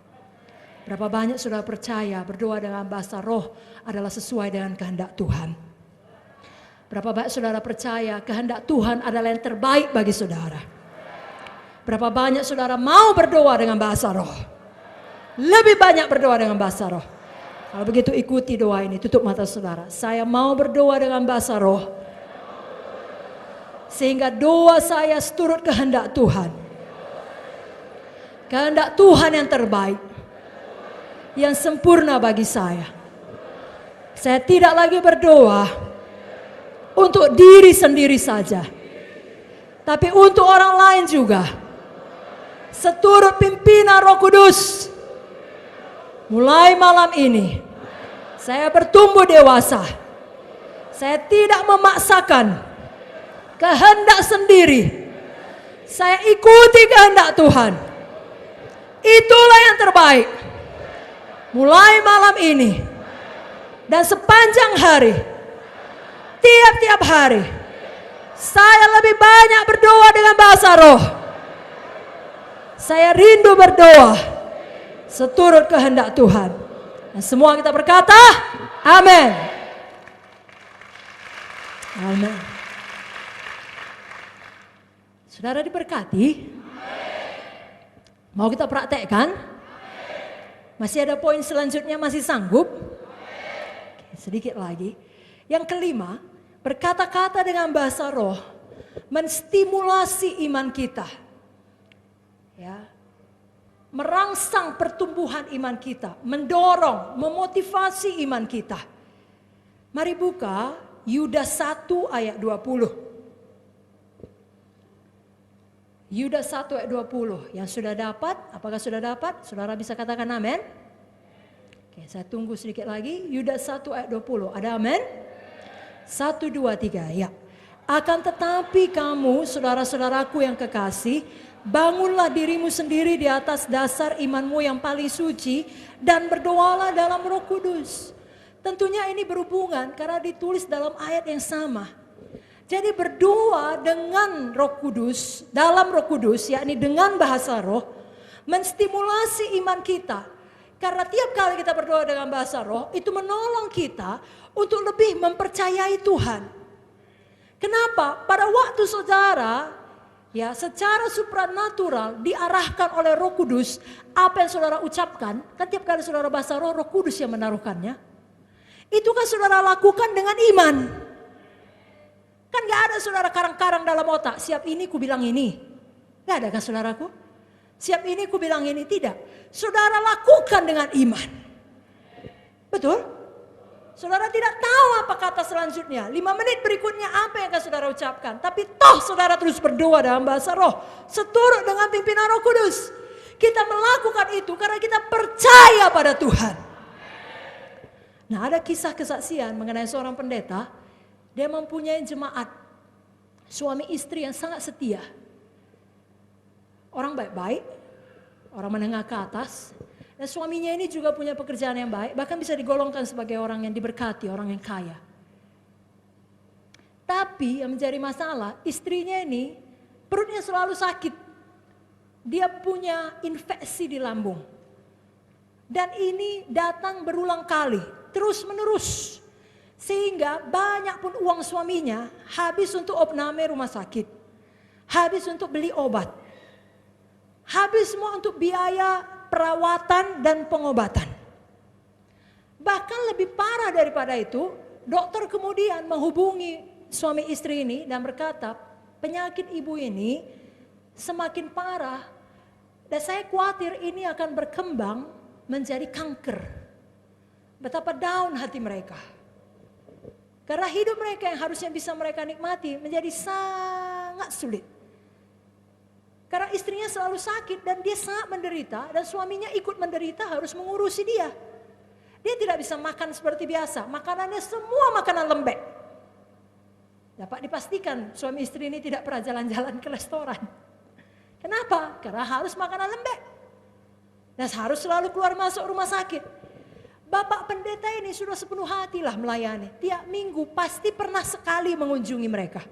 S1: Berapa banyak saudara percaya berdoa dengan bahasa roh adalah sesuai dengan kehendak Tuhan. Berapa banyak saudara percaya kehendak Tuhan adalah yang terbaik bagi saudara. Berapa banyak saudara mau berdoa dengan bahasa roh. Lebih banyak berdoa dengan bahasa roh. Kalau begitu ikuti doa ini, tutup mata saudara. Saya mau berdoa dengan bahasa roh. Sehingga doa saya seturut kehendak Tuhan. Kehendak Tuhan yang terbaik. Yang sempurna bagi saya. Saya tidak lagi berdoa untuk diri sendiri saja. Tapi untuk orang lain juga. Seturut pimpinan Roh Kudus. Mulai malam ini, saya bertumbuh dewasa. Saya tidak memaksakan kehendak sendiri. Saya ikuti kehendak Tuhan. Itulah yang terbaik. Mulai malam ini dan sepanjang hari, tiap-tiap hari, saya lebih banyak berdoa dengan bahasa roh. Saya rindu berdoa seturut kehendak Tuhan. Dan semua kita berkata, amin. Amin. Saudara diberkati? Mau kita praktekkan? Masih ada poin selanjutnya, masih sanggup? Oke, sedikit lagi. Yang kelima, berkata-kata dengan bahasa roh menstimulasi iman kita. Ya. Merangsang pertumbuhan iman kita, mendorong, memotivasi iman kita. Mari buka Yudas 1 ayat 20. Yudas 1 ayat 20. Yang sudah dapat, apakah sudah dapat? Saudara bisa katakan amin? Oke, saya tunggu sedikit lagi. Yudas 1 ayat 20. Ada amin? 1, 2, 3, ya. Akan tetapi kamu, saudara-saudaraku yang kekasih, bangunlah dirimu sendiri di atas dasar imanmu yang paling suci dan berdoalah dalam Roh Kudus. Tentunya ini berhubungan karena ditulis dalam ayat yang sama. Jadi berdoa dengan Roh Kudus, dalam Roh Kudus, yakni dengan bahasa roh, menstimulasi iman kita. Karena tiap kali kita berdoa dengan bahasa roh, itu menolong kita untuk lebih mempercayai Tuhan. Kenapa? Pada waktu saudara, ya, secara supranatural diarahkan oleh Roh Kudus, apa yang saudara ucapkan, kan tiap kali saudara bahasa roh, Roh Kudus yang menaruhkannya. Itu kan saudara lakukan dengan iman. Kan gak ada saudara karang-karang dalam otak, siap ini ku bilang ini. Gak ada kan saudaraku? Siap ini ku bilang ini, tidak. Saudara lakukan dengan iman. Betul? Saudara tidak tahu apa kata selanjutnya. 5 menit berikutnya apa yang akan saudara ucapkan. Tapi toh saudara terus berdoa dalam bahasa roh. Seturut dengan pimpinan Roh Kudus. Kita melakukan itu karena kita percaya pada Tuhan. Nah, ada kisah kesaksian mengenai seorang pendeta, dia mempunyai jemaat suami istri yang sangat setia. Orang baik-baik, orang menengah ke atas, dan suaminya ini juga punya pekerjaan yang baik, bahkan bisa digolongkan sebagai orang yang diberkati, orang yang kaya. Tapi yang menjadi masalah, istrinya ini perutnya selalu sakit. Dia punya infeksi di lambung. Dan ini datang berulang kali, terus menerus. Sehingga banyak pun uang suaminya habis untuk opname rumah sakit. Habis untuk beli obat. Habis semua untuk biaya perawatan dan pengobatan. Bahkan lebih parah daripada itu, dokter kemudian menghubungi suami istri ini dan berkata, penyakit ibu ini semakin parah dan saya khawatir ini akan berkembang menjadi kanker. Betapa down hati mereka. Karena hidup mereka yang harusnya bisa mereka nikmati menjadi sangat sulit. Karena istrinya selalu sakit dan dia sangat menderita dan suaminya ikut menderita harus mengurusi dia. Dia tidak bisa makan seperti biasa, makanannya semua makanan lembek. Dapat dipastikan suami istri ini tidak pernah jalan-jalan ke restoran. Kenapa? Karena harus makanan lembek. Dan harus selalu keluar masuk rumah sakit. Bapak pendeta ini sudah sepenuh hati lah melayani. Tiap minggu pasti pernah sekali mengunjungi mereka.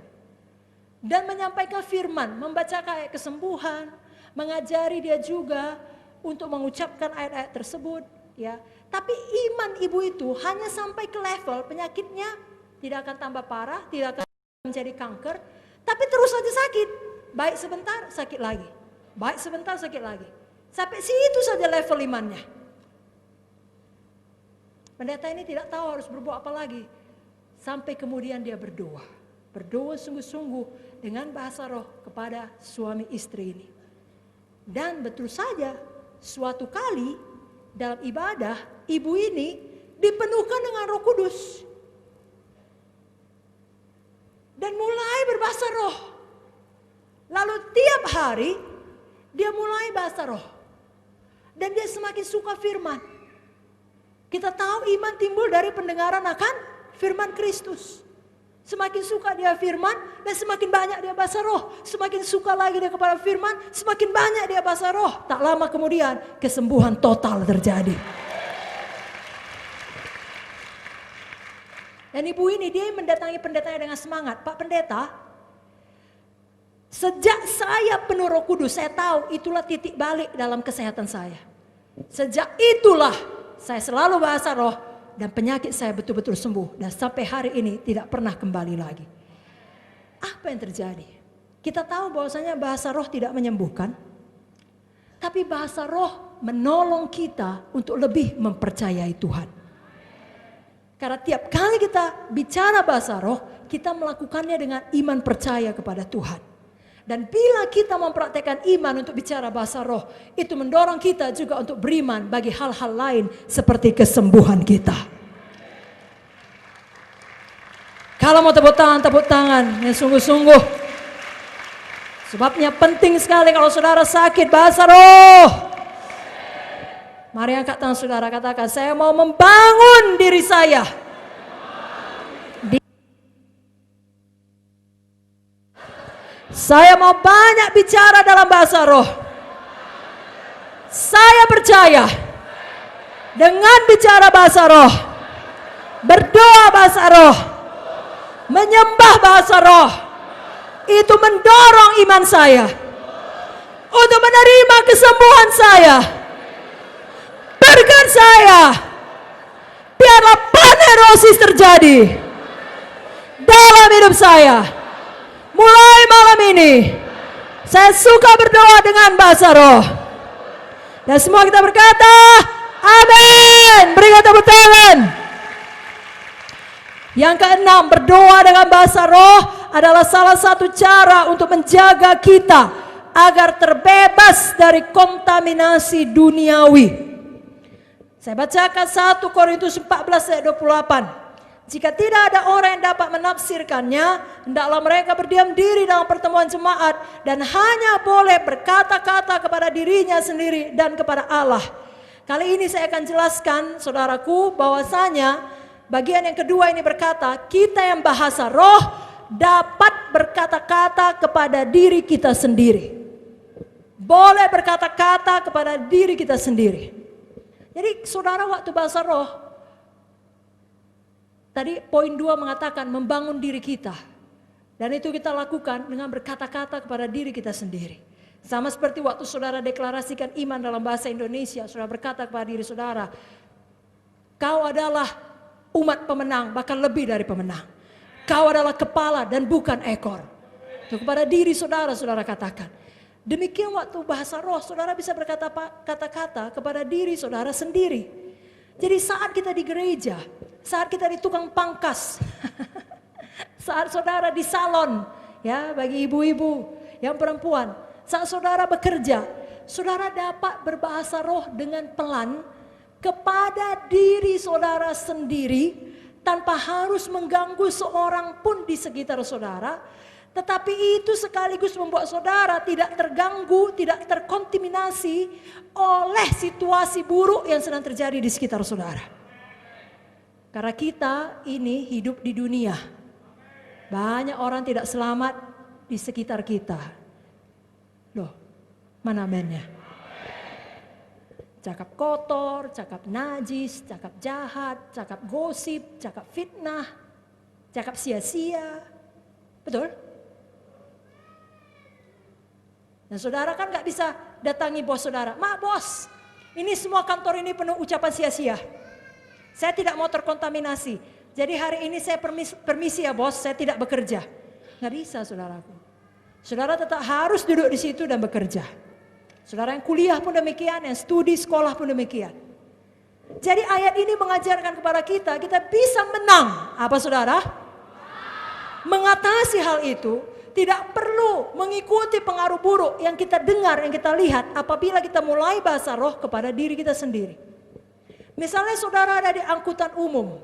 S1: Dan menyampaikan firman, membaca ayat kesembuhan, mengajari dia juga untuk mengucapkan ayat-ayat tersebut. Ya, tapi iman ibu itu hanya sampai ke level penyakitnya tidak akan tambah parah, tidak akan menjadi kanker, tapi terus saja sakit. Baik sebentar, sakit lagi. Baik sebentar, sakit lagi. Sampai situ saja level imannya. Pendeta ini tidak tahu harus berbuat apa lagi. Sampai kemudian dia berdoa. Berdoa sungguh-sungguh dengan bahasa roh kepada suami istri ini. Dan betul saja, suatu kali dalam ibadah, ibu ini dipenuhkan dengan Roh Kudus. Dan mulai berbahasa roh. Lalu tiap hari dia mulai bahasa roh. Dan dia semakin suka firman. Kita tahu iman timbul dari pendengaran akan firman Kristus. Semakin suka dia firman dan semakin banyak dia bahasa roh. Semakin suka lagi dia kepada firman, semakin banyak dia bahasa roh. Tak lama kemudian kesembuhan total terjadi. Dan ibu ini dia mendatangi pendetanya dengan semangat. Pak pendeta, sejak saya penuh Roh Kudus, saya tahu itulah titik balik dalam kesehatan saya. Sejak itulah saya selalu bahasa roh dan penyakit saya betul-betul sembuh. Dan sampai hari ini tidak pernah kembali lagi. Apa yang terjadi? Kita tahu bahwasanya bahasa roh tidak menyembuhkan. Tapi bahasa roh menolong kita untuk lebih mempercayai Tuhan. Karena tiap kali kita bicara bahasa roh, kita melakukannya dengan iman percaya kepada Tuhan. Dan bila kita mempraktekkan iman untuk bicara bahasa roh, itu mendorong kita juga untuk beriman bagi hal-hal lain seperti kesembuhan kita. Kalau mau tepuk tangan yang sungguh-sungguh. Sebabnya penting sekali kalau saudara sakit bahasa roh. Mari angkat tangan saudara, katakan, saya mau membangun diri saya. Saya mau banyak bicara dalam bahasa roh. Saya percaya dengan bicara bahasa roh, berdoa bahasa roh, menyembah bahasa roh, itu mendorong iman saya untuk menerima kesembuhan saya. Berkat saya, biarlah panerosis terjadi dalam hidup saya. Mulai malam ini, saya suka berdoa dengan bahasa roh. Dan semua kita berkata, amin. Berikan tepuk tangan. Yang keenam, berdoa dengan bahasa roh adalah salah satu cara untuk menjaga kita agar terbebas dari kontaminasi duniawi. Saya bacakan 1 Korintus 14 ayat 28. Jika tidak ada orang yang dapat menafsirkannya, hendaklah mereka berdiam diri dalam pertemuan jemaat dan hanya boleh berkata-kata kepada dirinya sendiri dan kepada Allah. Kali ini saya akan jelaskan, saudaraku, bahwasanya bagian yang kedua ini berkata, kita yang bahasa roh dapat berkata-kata kepada diri kita sendiri. Boleh berkata-kata kepada diri kita sendiri. Jadi saudara waktu bahasa roh, tadi poin 2 mengatakan membangun diri kita. Dan itu kita lakukan dengan berkata-kata kepada diri kita sendiri. Sama seperti waktu saudara deklarasikan iman dalam bahasa Indonesia, saudara berkata kepada diri saudara, kau adalah umat pemenang, bahkan lebih dari pemenang. Kau adalah kepala dan bukan ekor. Itu kepada diri saudara, saudara katakan. Demikian waktu bahasa roh, saudara bisa berkata kata-kata kepada diri saudara sendiri. Jadi saat kita di gereja, saat kita di tukang pangkas, saat saudara di salon, ya bagi ibu-ibu yang perempuan, saat saudara bekerja, saudara dapat berbahasa roh dengan pelan kepada diri saudara sendiri tanpa harus mengganggu seorang pun di sekitar saudara. Tetapi itu sekaligus membuat saudara tidak terganggu, tidak terkontaminasi oleh situasi buruk yang sedang terjadi di sekitar saudara. Karena kita ini hidup di dunia. Banyak orang tidak selamat di sekitar kita. Loh, mana amennya? Cakap kotor, cakap najis, cakap jahat, cakap gosip, cakap fitnah, cakap sia-sia. Betul? Dan saudara kan gak bisa datangi bos saudara. Mak bos, ini semua kantor ini penuh ucapan sia-sia. Saya tidak mau terkontaminasi. Jadi hari ini saya permisi ya bos, saya tidak bekerja. Gak bisa saudaraku. Saudara tetap harus duduk di situ dan bekerja. Saudara yang kuliah pun demikian, yang studi sekolah pun demikian. Jadi ayat ini mengajarkan kepada kita bisa menang. Apa saudara? Mengatasi hal itu, tidak perlu mengikuti pengaruh buruk yang kita dengar, yang kita lihat apabila kita mulai bahasa roh kepada diri kita sendiri. Misalnya saudara ada di angkutan umum,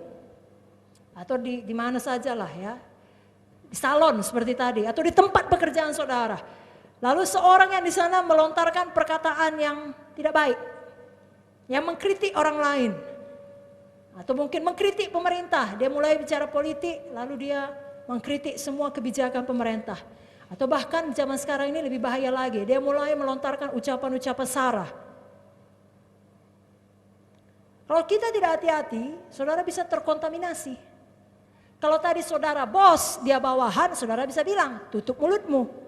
S1: atau di mana sajalah ya, di salon seperti tadi, atau di tempat pekerjaan saudara. Lalu seorang yang di sana melontarkan perkataan yang tidak baik, yang mengkritik orang lain, atau mungkin mengkritik pemerintah. Dia mulai bicara politik, lalu dia mengkritik semua kebijakan pemerintah. Atau bahkan zaman sekarang ini lebih bahaya lagi, dia mulai melontarkan ucapan-ucapan sara. Kalau kita tidak hati-hati, saudara bisa terkontaminasi. Kalau tadi saudara bos, dia bawahan, saudara bisa bilang, tutup mulutmu.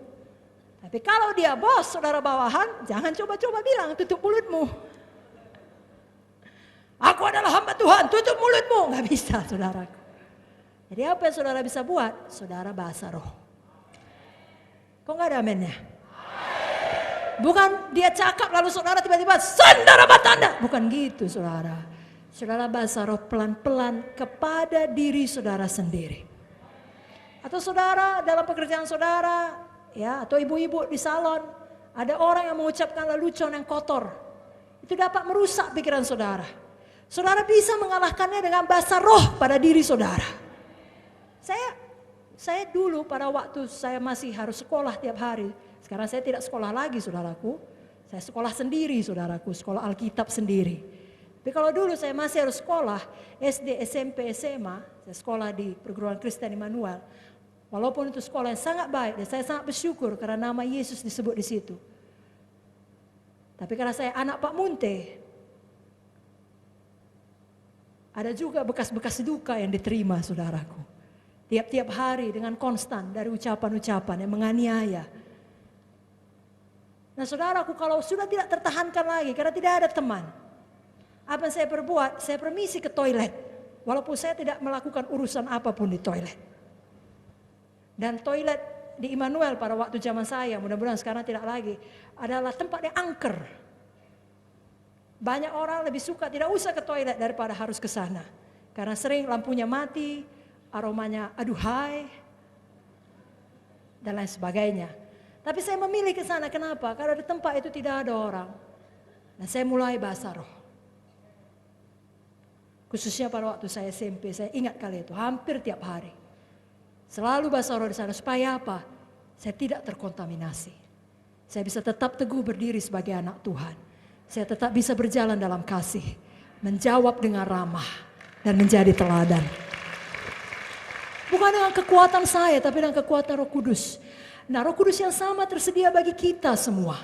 S1: Tapi kalau dia bos, saudara bawahan, jangan coba-coba bilang tutup mulutmu. Aku adalah hamba Tuhan, tutup mulutmu. Gak bisa saudaraku. Jadi apa yang saudara bisa buat? Saudara bahasa roh. Kok gak ada amennya? Bukan dia cakap lalu saudara tiba-tiba sandara batanda. Bukan gitu saudara. Saudara bahasa roh pelan-pelan kepada diri saudara sendiri. Atau saudara dalam pekerjaan saudara, ya, atau ibu-ibu di salon, ada orang yang mengucapkan lelucon yang kotor. Itu dapat merusak pikiran saudara. Saudara bisa mengalahkannya dengan bahasa roh pada diri saudara. Saya dulu pada waktu saya masih harus sekolah tiap hari. Sekarang saya tidak sekolah lagi saudaraku. Saya sekolah sendiri saudaraku, sekolah Alkitab sendiri. Tapi kalau dulu saya masih harus sekolah, SD, SMP, SMA, saya sekolah di perguruan Kristen Immanuel. Walaupun itu sekolah yang sangat baik dan saya sangat bersyukur karena nama Yesus disebut di situ. Tapi karena saya anak Pak Munte, ada juga bekas-bekas duka yang diterima saudaraku. Tiap-tiap hari dengan konstan dari ucapan-ucapan yang menganiaya. Nah saudaraku, kalau sudah tidak tertahankan lagi karena tidak ada teman, apa yang saya perbuat? Saya permisi ke toilet. Walaupun saya tidak melakukan urusan apapun di toilet. Dan toilet di Immanuel pada waktu zaman saya, mudah-mudahan sekarang tidak lagi, adalah tempat yang angker. Banyak orang lebih suka tidak usah ke toilet daripada harus ke sana. Karena sering lampunya mati, aromanya aduhai, dan lain sebagainya. Tapi saya memilih ke sana, kenapa? Karena di tempat itu tidak ada orang. Dan saya mulai bahasa roh. Khususnya pada waktu saya SMP, saya ingat kali itu, hampir tiap hari. Selalu bahasa roh di sana, supaya apa? Saya tidak terkontaminasi. Saya bisa tetap teguh berdiri sebagai anak Tuhan. Saya tetap bisa berjalan dalam kasih, menjawab dengan ramah, dan dan menjadi teladan. Bukan dengan kekuatan saya, tapi dengan kekuatan Roh Kudus. Nah, Roh Kudus yang sama tersedia bagi kita semua.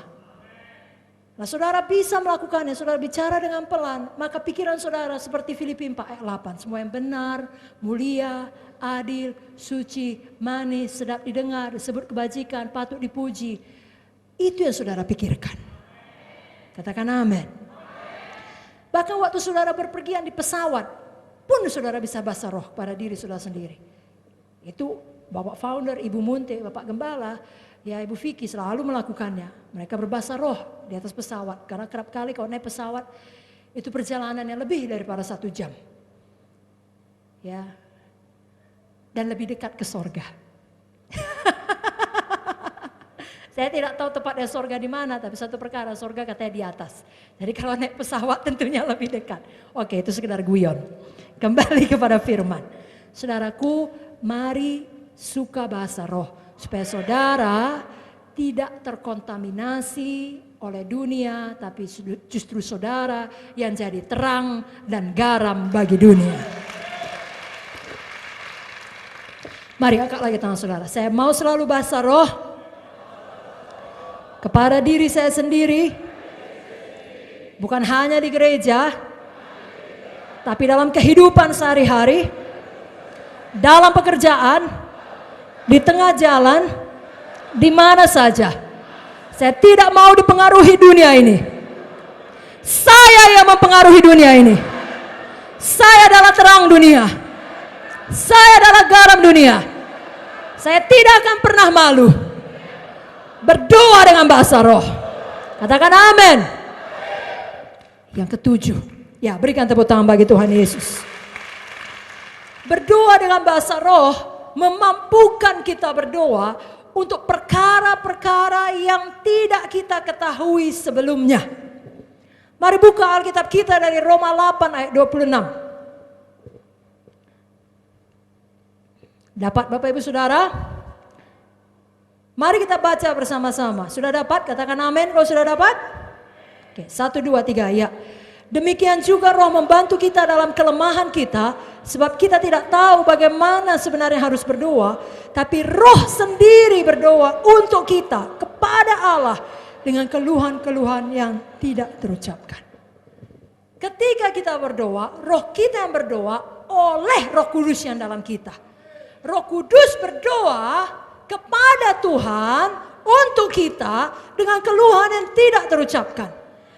S1: Nah, saudara bisa melakukannya, saudara bicara dengan pelan, maka pikiran saudara seperti Filipi 4 ayat 8. Semua yang benar, mulia, adil, suci, manis, sedap didengar, disebut kebajikan, patut dipuji. Itu yang saudara pikirkan. Katakan amin. Bahkan waktu saudara berpergian di pesawat, pun saudara bisa bahasa roh pada diri saudara sendiri. Itu Bapak founder, Ibu Munte, Bapak Gembala, ya Ibu Vicky selalu melakukannya. Mereka berbahasa roh di atas pesawat. Karena kerap kali kalau naik pesawat itu perjalanannya lebih daripada 1 jam. Ya. Dan lebih dekat ke sorga. Saya tidak tahu tepatnya sorga di mana, tapi satu perkara sorga katanya di atas. Jadi kalau naik pesawat tentunya lebih dekat. Oke, itu sekedar guyon. Kembali kepada firman. Saudaraku, mari suka bahasa roh. Supaya saudara tidak terkontaminasi oleh dunia, tapi justru saudara yang jadi terang dan garam bagi dunia. Mari angkat lagi tangan saudara. Saya mau selalu bahasa roh kepada diri saya sendiri. Bukan hanya di gereja, tapi dalam kehidupan sehari-hari, dalam pekerjaan, di tengah jalan, di mana saja. Saya tidak mau dipengaruhi dunia ini. Saya yang mempengaruhi dunia ini. Saya adalah terang dunia. Saya adalah garam dunia. Saya tidak akan pernah malu berdoa dengan bahasa roh. Katakan amin. Yang ketujuh, ya berikan tepuk tangan bagi Tuhan Yesus. Berdoa dengan bahasa roh memampukan kita berdoa untuk perkara-perkara yang tidak kita ketahui sebelumnya. Mari buka Alkitab kita dari Roma 8 ayat 26. Dapat Bapak Ibu Saudara? Mari kita baca bersama-sama. Sudah dapat? Katakan amin kalau sudah dapat. Oke, 1, 2, 3 ya. Demikian juga roh membantu kita dalam kelemahan kita, sebab kita tidak tahu bagaimana sebenarnya harus berdoa, tapi roh sendiri berdoa untuk kita kepada Allah dengan keluhan-keluhan yang tidak terucapkan. Ketika kita berdoa, roh kita yang berdoa oleh Roh Kudus yang dalam kita. Roh Kudus berdoa kepada Tuhan untuk kita dengan keluhan yang tidak terucapkan.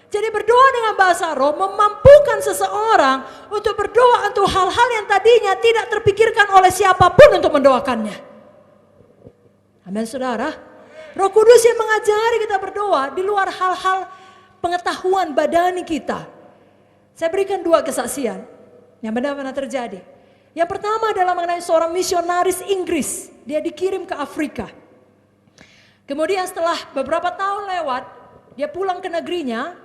S1: Jadi berdoa dengan bahasa roh memampukan seseorang untuk berdoa untuk hal-hal yang tadinya tidak terpikirkan oleh siapapun untuk mendoakannya. Amin saudara. Roh Kudus yang mengajari kita berdoa di luar hal-hal pengetahuan badani kita. Saya berikan 2 kesaksian yang benar-benar terjadi. Yang pertama adalah mengenai seorang misionaris Inggris. Dia dikirim ke Afrika. Kemudian setelah beberapa tahun lewat, dia pulang ke negerinya,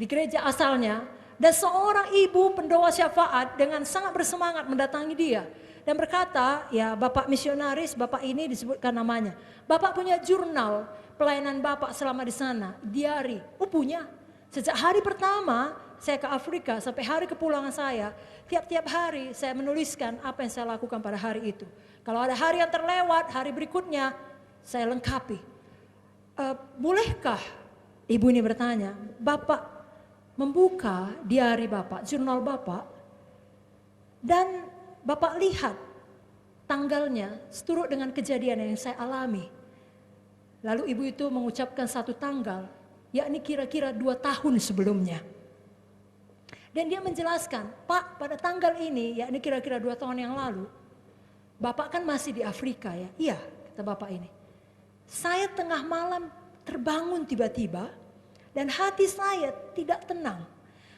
S1: di gereja asalnya, dan seorang ibu pendoa syafaat dengan sangat bersemangat mendatangi dia dan berkata, ya Bapak misionaris, Bapak ini disebutkan namanya. Bapak punya jurnal pelayanan Bapak selama di sana, diari. Punya. Sejak hari pertama saya ke Afrika sampai hari kepulangan saya, tiap-tiap hari saya menuliskan apa yang saya lakukan pada hari itu. Kalau ada hari yang terlewat, hari berikutnya saya lengkapi. Bolehkah ibu ini bertanya, Bapak membuka diari Bapak, jurnal Bapak, dan Bapak lihat tanggalnya seturut dengan kejadian yang saya alami. Lalu ibu itu mengucapkan satu tanggal, yakni kira-kira 2 tahun sebelumnya. Dan dia menjelaskan, Pak pada tanggal ini, yakni kira-kira 2 tahun yang lalu, Bapak kan masih di Afrika ya? Iya, kata Bapak ini. Saya tengah malam terbangun tiba-tiba, dan hati saya tidak tenang.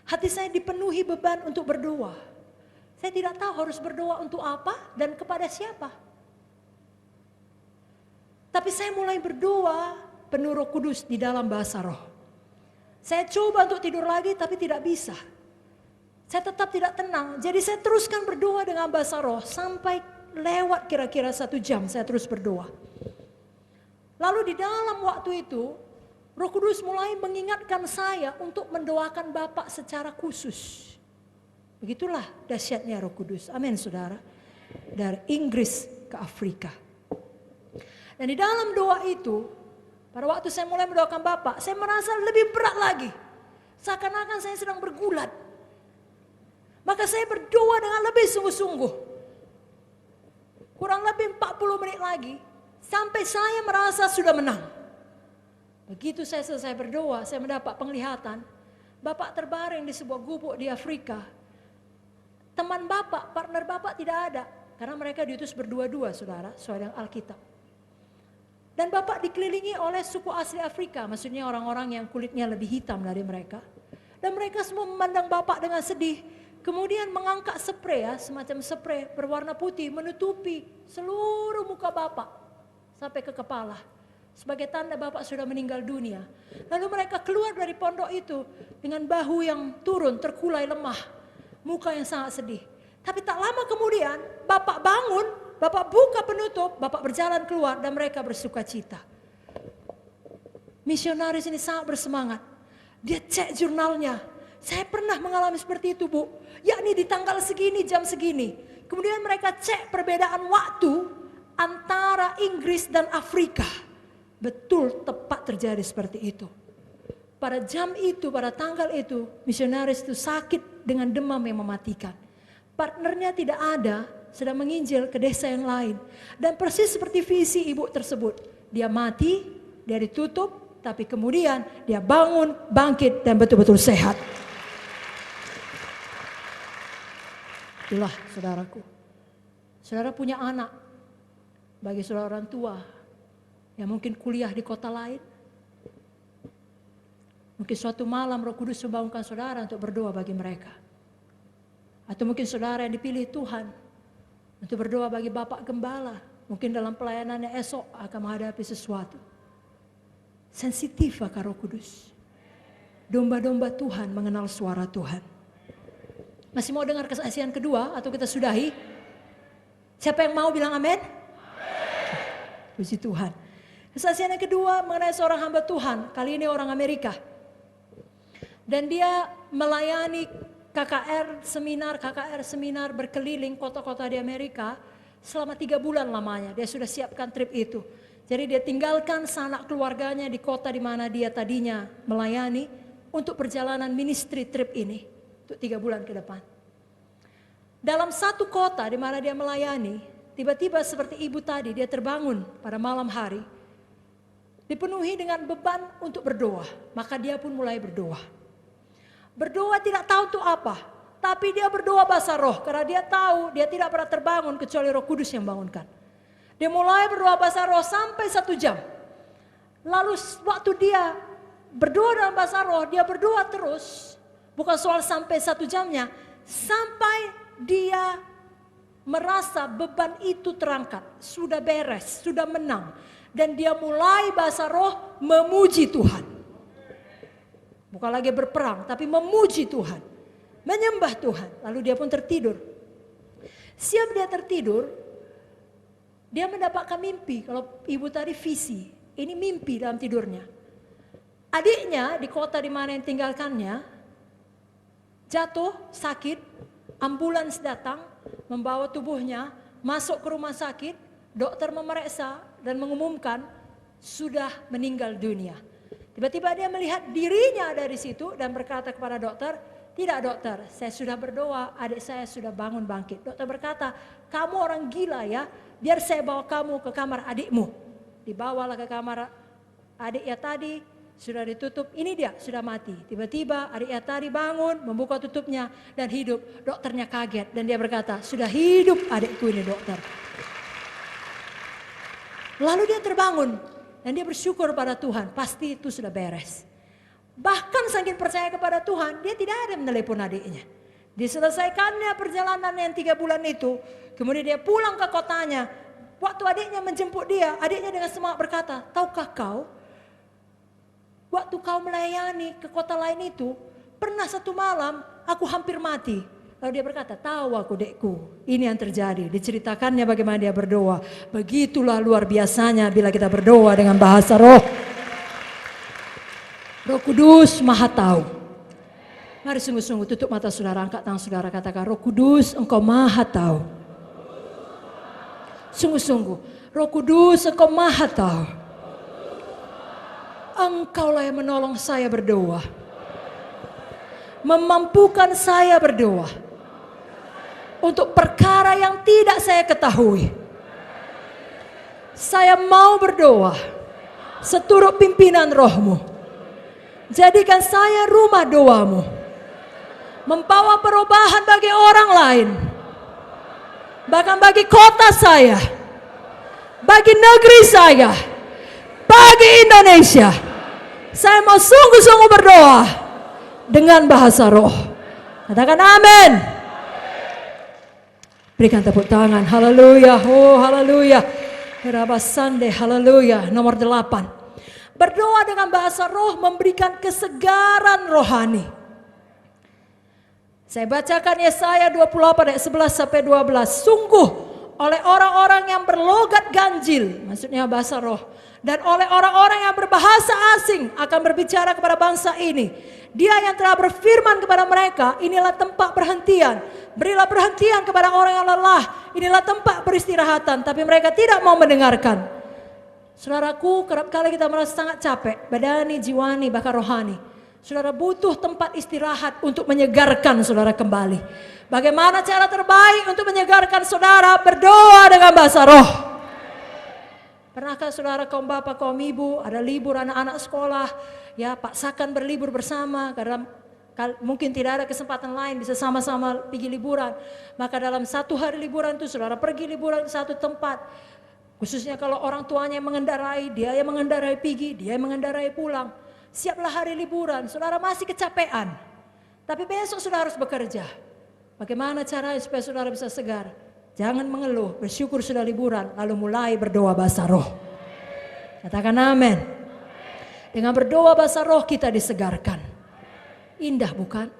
S1: Hati saya dipenuhi beban untuk berdoa. Saya tidak tahu harus berdoa untuk apa dan kepada siapa. Tapi saya mulai berdoa penuh Roh Kudus di dalam bahasa roh. Saya coba untuk tidur lagi tapi tidak bisa. Saya tetap tidak tenang. Jadi saya teruskan berdoa dengan bahasa roh. Sampai lewat kira-kira 1 jam saya terus berdoa. Lalu di dalam waktu itu, Roh Kudus mulai mengingatkan saya untuk mendoakan Bapak secara khusus. Begitulah dahsyatnya Roh Kudus. Amin saudara. Dari Inggris ke Afrika. Dan di dalam doa itu, pada waktu saya mulai mendoakan Bapak, saya merasa lebih berat lagi. Seakan-akan saya sedang bergulat. Maka saya berdoa dengan lebih sungguh-sungguh. Kurang lebih 40 menit lagi, sampai saya merasa sudah menang. Begitu saya selesai berdoa, saya mendapat penglihatan. Bapak terbaring di sebuah gubuk di Afrika. Teman Bapak, partner Bapak tidak ada. Karena mereka diutus berdua-dua saudara, sesuai dengan Alkitab. Dan Bapak dikelilingi oleh suku asli Afrika, maksudnya orang-orang yang kulitnya lebih hitam dari mereka. Dan mereka semua memandang Bapak dengan sedih. Kemudian mengangkat spray ya, semacam spray berwarna putih menutupi seluruh muka Bapak sampai ke kepala. Sebagai tanda Bapak sudah meninggal dunia. Lalu mereka keluar dari pondok itu dengan bahu yang turun, terkulai lemah. Muka yang sangat sedih. Tapi tak lama kemudian Bapak bangun, Bapak buka penutup, Bapak berjalan keluar dan mereka bersuka cita. Misionaris ini sangat bersemangat. Dia cek jurnalnya. Saya pernah mengalami seperti itu Bu. Yakni di tanggal segini, jam segini. Kemudian mereka cek perbedaan waktu antara Inggris dan Afrika. Betul tepat terjadi seperti itu. Pada jam itu, pada tanggal itu, misionaris itu sakit dengan demam yang mematikan. Partnernya tidak ada, sedang menginjil ke desa yang lain. Dan persis seperti visi ibu tersebut. Dia mati, dia ditutup, tapi kemudian dia bangun, bangkit dan betul-betul sehat. Itulah saudaraku. Saudara punya anak, bagi saudara orang tua yang mungkin kuliah di kota lain. Mungkin suatu malam Roh Kudus membangunkan saudara untuk berdoa bagi mereka. Atau mungkin saudara yang dipilih Tuhan untuk berdoa bagi Bapak Gembala. Mungkin dalam pelayanannya esok akan menghadapi sesuatu. Sensitif akan Roh Kudus. Domba-domba Tuhan mengenal suara Tuhan. Masih mau dengar kesaksian kedua atau kita sudahi? Siapa yang mau bilang amin? Puji Tuhan. Kesaksian yang kedua mengenai seorang hamba Tuhan. Kali ini orang Amerika. Dan dia melayani KKR seminar berkeliling kota-kota di Amerika selama 3 bulan lamanya. Dia sudah siapkan trip itu. Jadi dia tinggalkan sanak keluarganya di kota di mana dia tadinya melayani untuk perjalanan ministry trip ini. Untuk 3 bulan ke depan. Dalam satu kota di mana dia melayani, tiba-tiba seperti ibu tadi dia terbangun pada malam hari. Dipenuhi dengan beban untuk berdoa, maka dia pun mulai berdoa. Berdoa tidak tahu itu apa, tapi dia berdoa bahasa roh karena dia tahu dia tidak pernah terbangun kecuali Roh Kudus yang bangunkan. Dia mulai berdoa bahasa roh sampai 1 jam. Lalu waktu dia berdoa dalam bahasa roh, dia berdoa terus. Bukan soal sampai 1 jamnya, sampai dia merasa beban itu terangkat, sudah beres, sudah menang. Dan dia mulai bahasa roh memuji Tuhan. Bukan lagi berperang, tapi memuji Tuhan. Menyembah Tuhan, lalu dia pun tertidur. Siap dia tertidur, dia mendapatkan mimpi, kalau ibu tadi visi, ini mimpi dalam tidurnya. Adiknya di kota di mana yang tinggalkannya, jatuh, sakit, ambulans datang, membawa tubuhnya, masuk ke rumah sakit, dokter memeriksa dan mengumumkan sudah meninggal dunia. Tiba-tiba dia melihat dirinya ada di situ dan berkata kepada dokter, tidak dokter, saya sudah berdoa, adik saya sudah bangun bangkit. Dokter berkata, kamu orang gila ya, biar saya bawa kamu ke kamar adikmu. Dibawalah ke kamar adiknya tadi, sudah ditutup, ini dia sudah mati. Tiba-tiba adiknya tadi bangun, membuka tutupnya dan hidup. Dokternya kaget dan dia berkata, sudah hidup adikku ini dokter. Lalu dia terbangun dan dia bersyukur pada Tuhan, pasti itu sudah beres. Bahkan saking percaya kepada Tuhan, dia tidak ada menelepon adiknya. Diselesaikannya perjalanan yang 3 bulan itu, kemudian dia pulang ke kotanya. Waktu adiknya menjemput dia, adiknya dengan semangat berkata, tahukah kau, waktu kau melayani ke kota lain itu, pernah satu malam aku hampir mati. Lalu dia berkata, tahu aku dekku, ini yang terjadi. Diceritakannya bagaimana dia berdoa. Begitulah luar biasanya bila kita berdoa dengan bahasa roh. Roh Kudus Maha tahu. Mari sungguh-sungguh tutup mata saudara, angkat tangan saudara, katakan, Roh Kudus, Engkau Maha Tahu. Sungguh-sungguh, Roh Kudus, Engkau Maha Tahu. Engkaulah yang menolong saya berdoa, memampukan saya berdoa untuk perkara yang tidak saya ketahui. Saya mau berdoa seturut pimpinan Roh-Mu. Jadikan saya rumah doa-Mu, membawa perubahan bagi orang lain, bahkan bagi kota saya, bagi negeri saya, bagi Indonesia. Saya mau sungguh-sungguh berdoa dengan bahasa roh. Katakan amin. Berikan tepuk tangan. Haleluya. Oh haleluya. Rabasande, haleluya. Nomor 8. Berdoa dengan bahasa roh memberikan kesegaran rohani. Saya bacakan Yesaya 28 ayat 11 sampai 12. Sungguh oleh orang-orang yang berlogat ganjil, maksudnya bahasa roh, dan oleh orang-orang yang berbahasa asing akan berbicara kepada bangsa ini. Dia yang telah berfirman kepada mereka, inilah tempat perhentian. Berilah perhentian kepada orang yang lelah. Inilah tempat peristirahatan. Tapi mereka tidak mau mendengarkan. Saudaraku, kerap kali kita merasa sangat capek, badani, jiwani, bahkan rohani. Saudara butuh tempat istirahat untuk menyegarkan saudara kembali. Bagaimana cara terbaik untuk menyegarkan saudara? Berdoa dengan bahasa roh. Pernahkah saudara kaum bapak, kaum ibu, ada libur anak-anak sekolah, ya paksakan berlibur bersama karena mungkin tidak ada kesempatan lain bisa sama-sama pergi liburan. Maka dalam satu hari liburan itu saudara pergi liburan ke satu tempat. Khususnya kalau orang tuanya yang mengendarai, dia yang mengendarai pergi, dia yang mengendarai pulang. Siaplah hari liburan, saudara masih kecapean. Tapi besok saudara harus bekerja. Bagaimana caranya supaya saudara bisa segar? Jangan mengeluh, bersyukur sudah liburan, lalu mulai berdoa bahasa roh. Katakan amin. Dengan berdoa bahasa roh kita disegarkan. Indah bukan?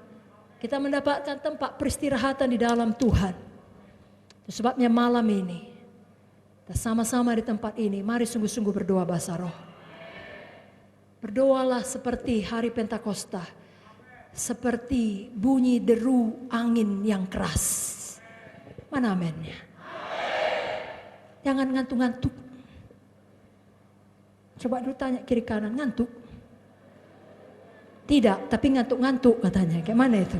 S1: Kita mendapatkan tempat peristirahatan di dalam Tuhan. Itu sebabnya malam ini, kita sama-sama di tempat ini, mari sungguh-sungguh berdoa bahasa roh. Berdoalah seperti hari Pentakosta, seperti bunyi deru angin yang keras. Mana amennya? Jangan ngantuk-ngantuk. Coba dulu tanya kiri kanan, ngantuk? Tidak, tapi ngantuk-ngantuk katanya. Kayak mana itu?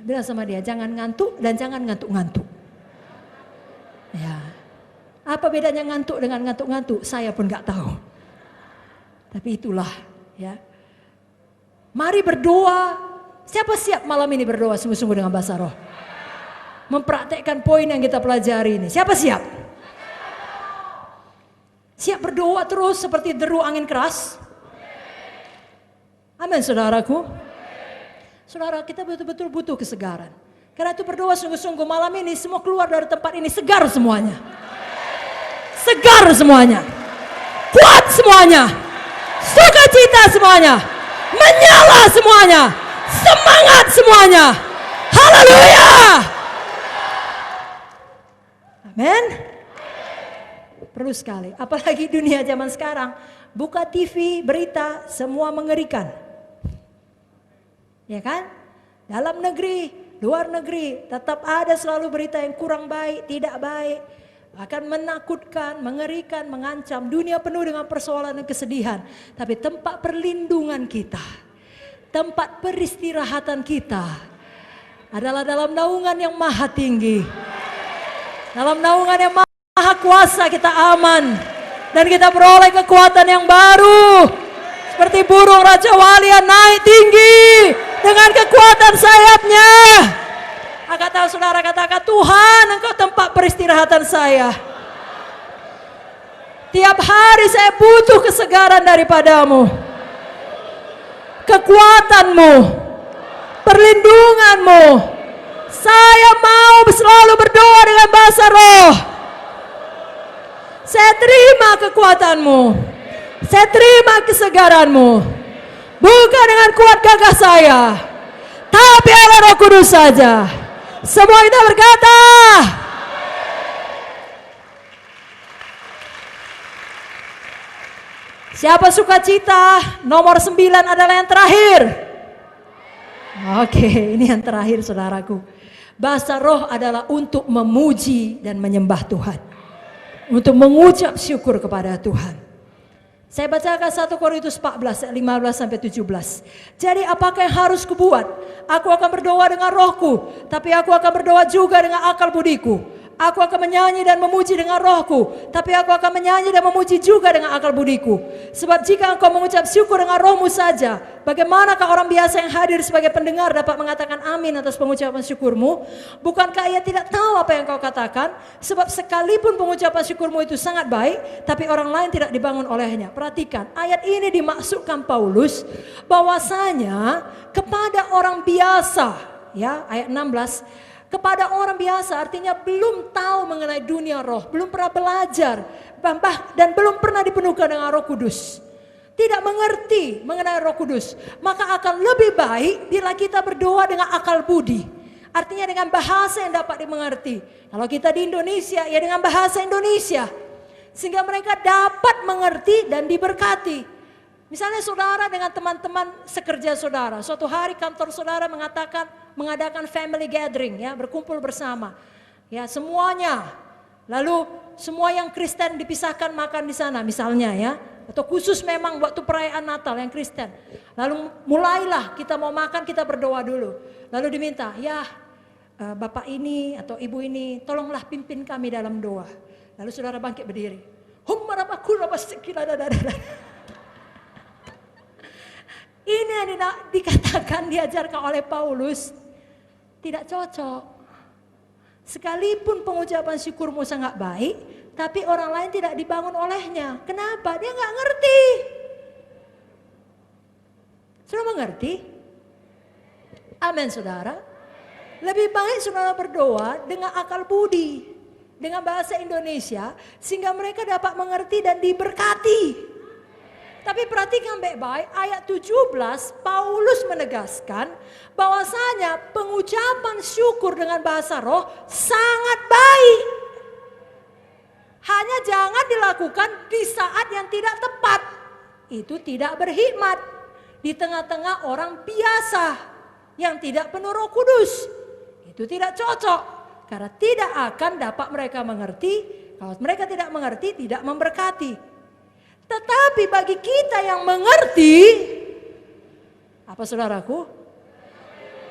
S1: Bilang sama dia, jangan ngantuk dan jangan ngantuk-ngantuk. Ya, apa bedanya ngantuk dengan ngantuk-ngantuk? Saya pun gak tahu. Tapi itulah ya. Mari berdoa. Siapa siap malam ini berdoa sungguh-sungguh dengan bahasa roh? Mempraktekkan poin yang kita pelajari ini. Siapa siap? Siap berdoa terus seperti deru angin keras? Amin saudaraku. Saudara, kita betul-betul butuh kesegaran. Karena itu berdoa sungguh-sungguh malam ini semua keluar dari tempat ini segar semuanya. Segar semuanya. Kuat semuanya. Sukacita semuanya, menyala semuanya, semangat semuanya. Haleluya. Amin. Perlu sekali, apalagi dunia zaman sekarang. Buka TV, berita, semua mengerikan. Ya kan? Dalam negeri, luar negeri, tetap ada selalu berita yang kurang baik, tidak baik. Akan menakutkan, mengerikan, mengancam. Dunia penuh dengan persoalan dan kesedihan. Tapi tempat perlindungan kita, tempat peristirahatan kita adalah dalam naungan yang maha tinggi. Dalam naungan yang maha kuasa kita aman. Dan kita beroleh kekuatan yang baru. Seperti burung Raja Wali yang naik tinggi dengan kekuatan sayapnya. Kata saudara, katakan, Tuhan Engkau tempat peristirahatan saya. Tiap hari saya butuh kesegaran daripadamu, kekuatanmu, perlindunganmu. Saya mau selalu berdoa dengan bahasa roh. Saya terima kekuatanmu, saya terima kesegaranmu. Bukan dengan kuat gagah saya, tapi oleh Roh Kudus saja. Semua kita berkata, siapa sukacita? Nomor 9 adalah yang terakhir. Oke, ini yang terakhir saudaraku. Bahasa roh adalah untuk memuji dan menyembah Tuhan. Untuk mengucap syukur kepada Tuhan. Saya bacakan 1 Korintus 14, 15-17. Jadi apakah yang harus kubuat? Aku akan berdoa dengan rohku, tapi aku akan berdoa juga dengan akal budiku. Aku akan menyanyi dan memuji dengan rohku, tapi aku akan menyanyi dan memuji juga dengan akal budiku. Sebab jika engkau mengucap syukur dengan rohmu saja, bagaimanakah orang biasa yang hadir sebagai pendengar dapat mengatakan amin atas pengucapan syukurmu? Bukankah ia tidak tahu apa yang kau katakan? Sebab sekalipun pengucapan syukurmu itu sangat baik, tapi orang lain tidak dibangun olehnya. Perhatikan, ayat ini dimaksudkan Paulus bahwasanya kepada orang biasa, ya, ayat 16. Kepada orang biasa artinya belum tahu mengenai dunia roh, belum pernah belajar, dan belum pernah dipenuhkan dengan Roh Kudus. Tidak mengerti mengenai Roh Kudus, maka akan lebih baik bila kita berdoa dengan akal budi. Artinya dengan bahasa yang dapat dimengerti. Kalau kita di Indonesia, ya dengan bahasa Indonesia. Sehingga mereka dapat mengerti dan diberkati. Misalnya saudara dengan teman-teman sekerja saudara, suatu hari kantor saudara mengadakan family gathering, ya, berkumpul bersama, ya semuanya. Lalu semua yang Kristen dipisahkan makan di sana, misalnya, ya, atau khusus memang waktu perayaan Natal yang Kristen. Lalu mulailah kita mau makan, kita berdoa dulu. Lalu diminta, ya bapak ini atau ibu ini, tolonglah pimpin kami dalam doa. Lalu saudara bangkit berdiri. Ini yang dikatakan, diajarkan oleh Paulus, tidak cocok. Sekalipun pengucapan syukurmu sangat baik, tapi orang lain tidak dibangun olehnya. Kenapa? Dia nggak ngerti. Sudah mengerti? Amin saudara. Lebih baik saudara berdoa dengan akal budi, dengan bahasa Indonesia, sehingga mereka dapat mengerti dan diberkati. Tapi perhatikan baik-baik, ayat 17 Paulus menegaskan bahwasanya pengucapan syukur dengan bahasa roh sangat baik. Hanya jangan dilakukan di saat yang tidak tepat. Itu tidak berhikmat di tengah-tengah orang biasa yang tidak penuh Roh Kudus. Itu tidak cocok karena tidak akan dapat mereka mengerti. Kalau mereka tidak mengerti, tidak memberkati. Tetapi bagi kita yang mengerti, apa saudaraku?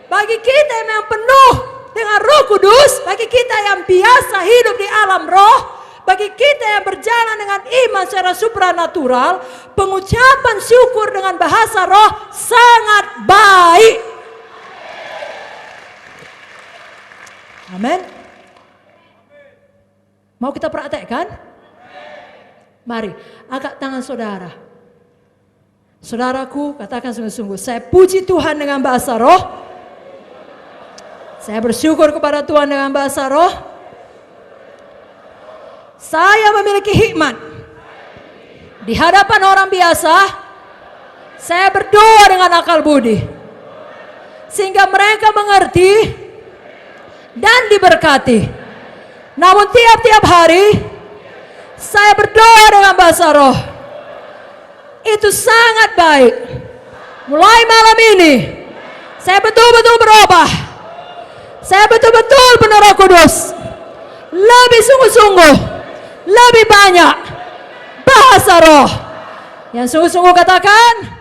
S1: Bagi kita yang penuh dengan Roh Kudus, bagi kita yang biasa hidup di alam roh, bagi kita yang berjalan dengan iman secara supranatural, pengucapan syukur dengan bahasa roh sangat baik. Amin. Mau kita praktekkan? Mari, angkat tangan saudara. Saudaraku, katakan sungguh-sungguh, saya puji Tuhan dengan bahasa roh. Saya bersyukur kepada Tuhan dengan bahasa roh. Saya memiliki hikmat. Di hadapan orang biasa, saya berdoa dengan akal budi. Sehingga mereka mengerti dan diberkati. Namun tiap-tiap hari, saya berdoa dengan bahasa roh. Itu sangat baik. Mulai malam ini, saya betul-betul berubah. Saya betul-betul penuh Roh Kudus. Lebih sungguh-sungguh, lebih banyak bahasa roh. Yang sungguh-sungguh katakan,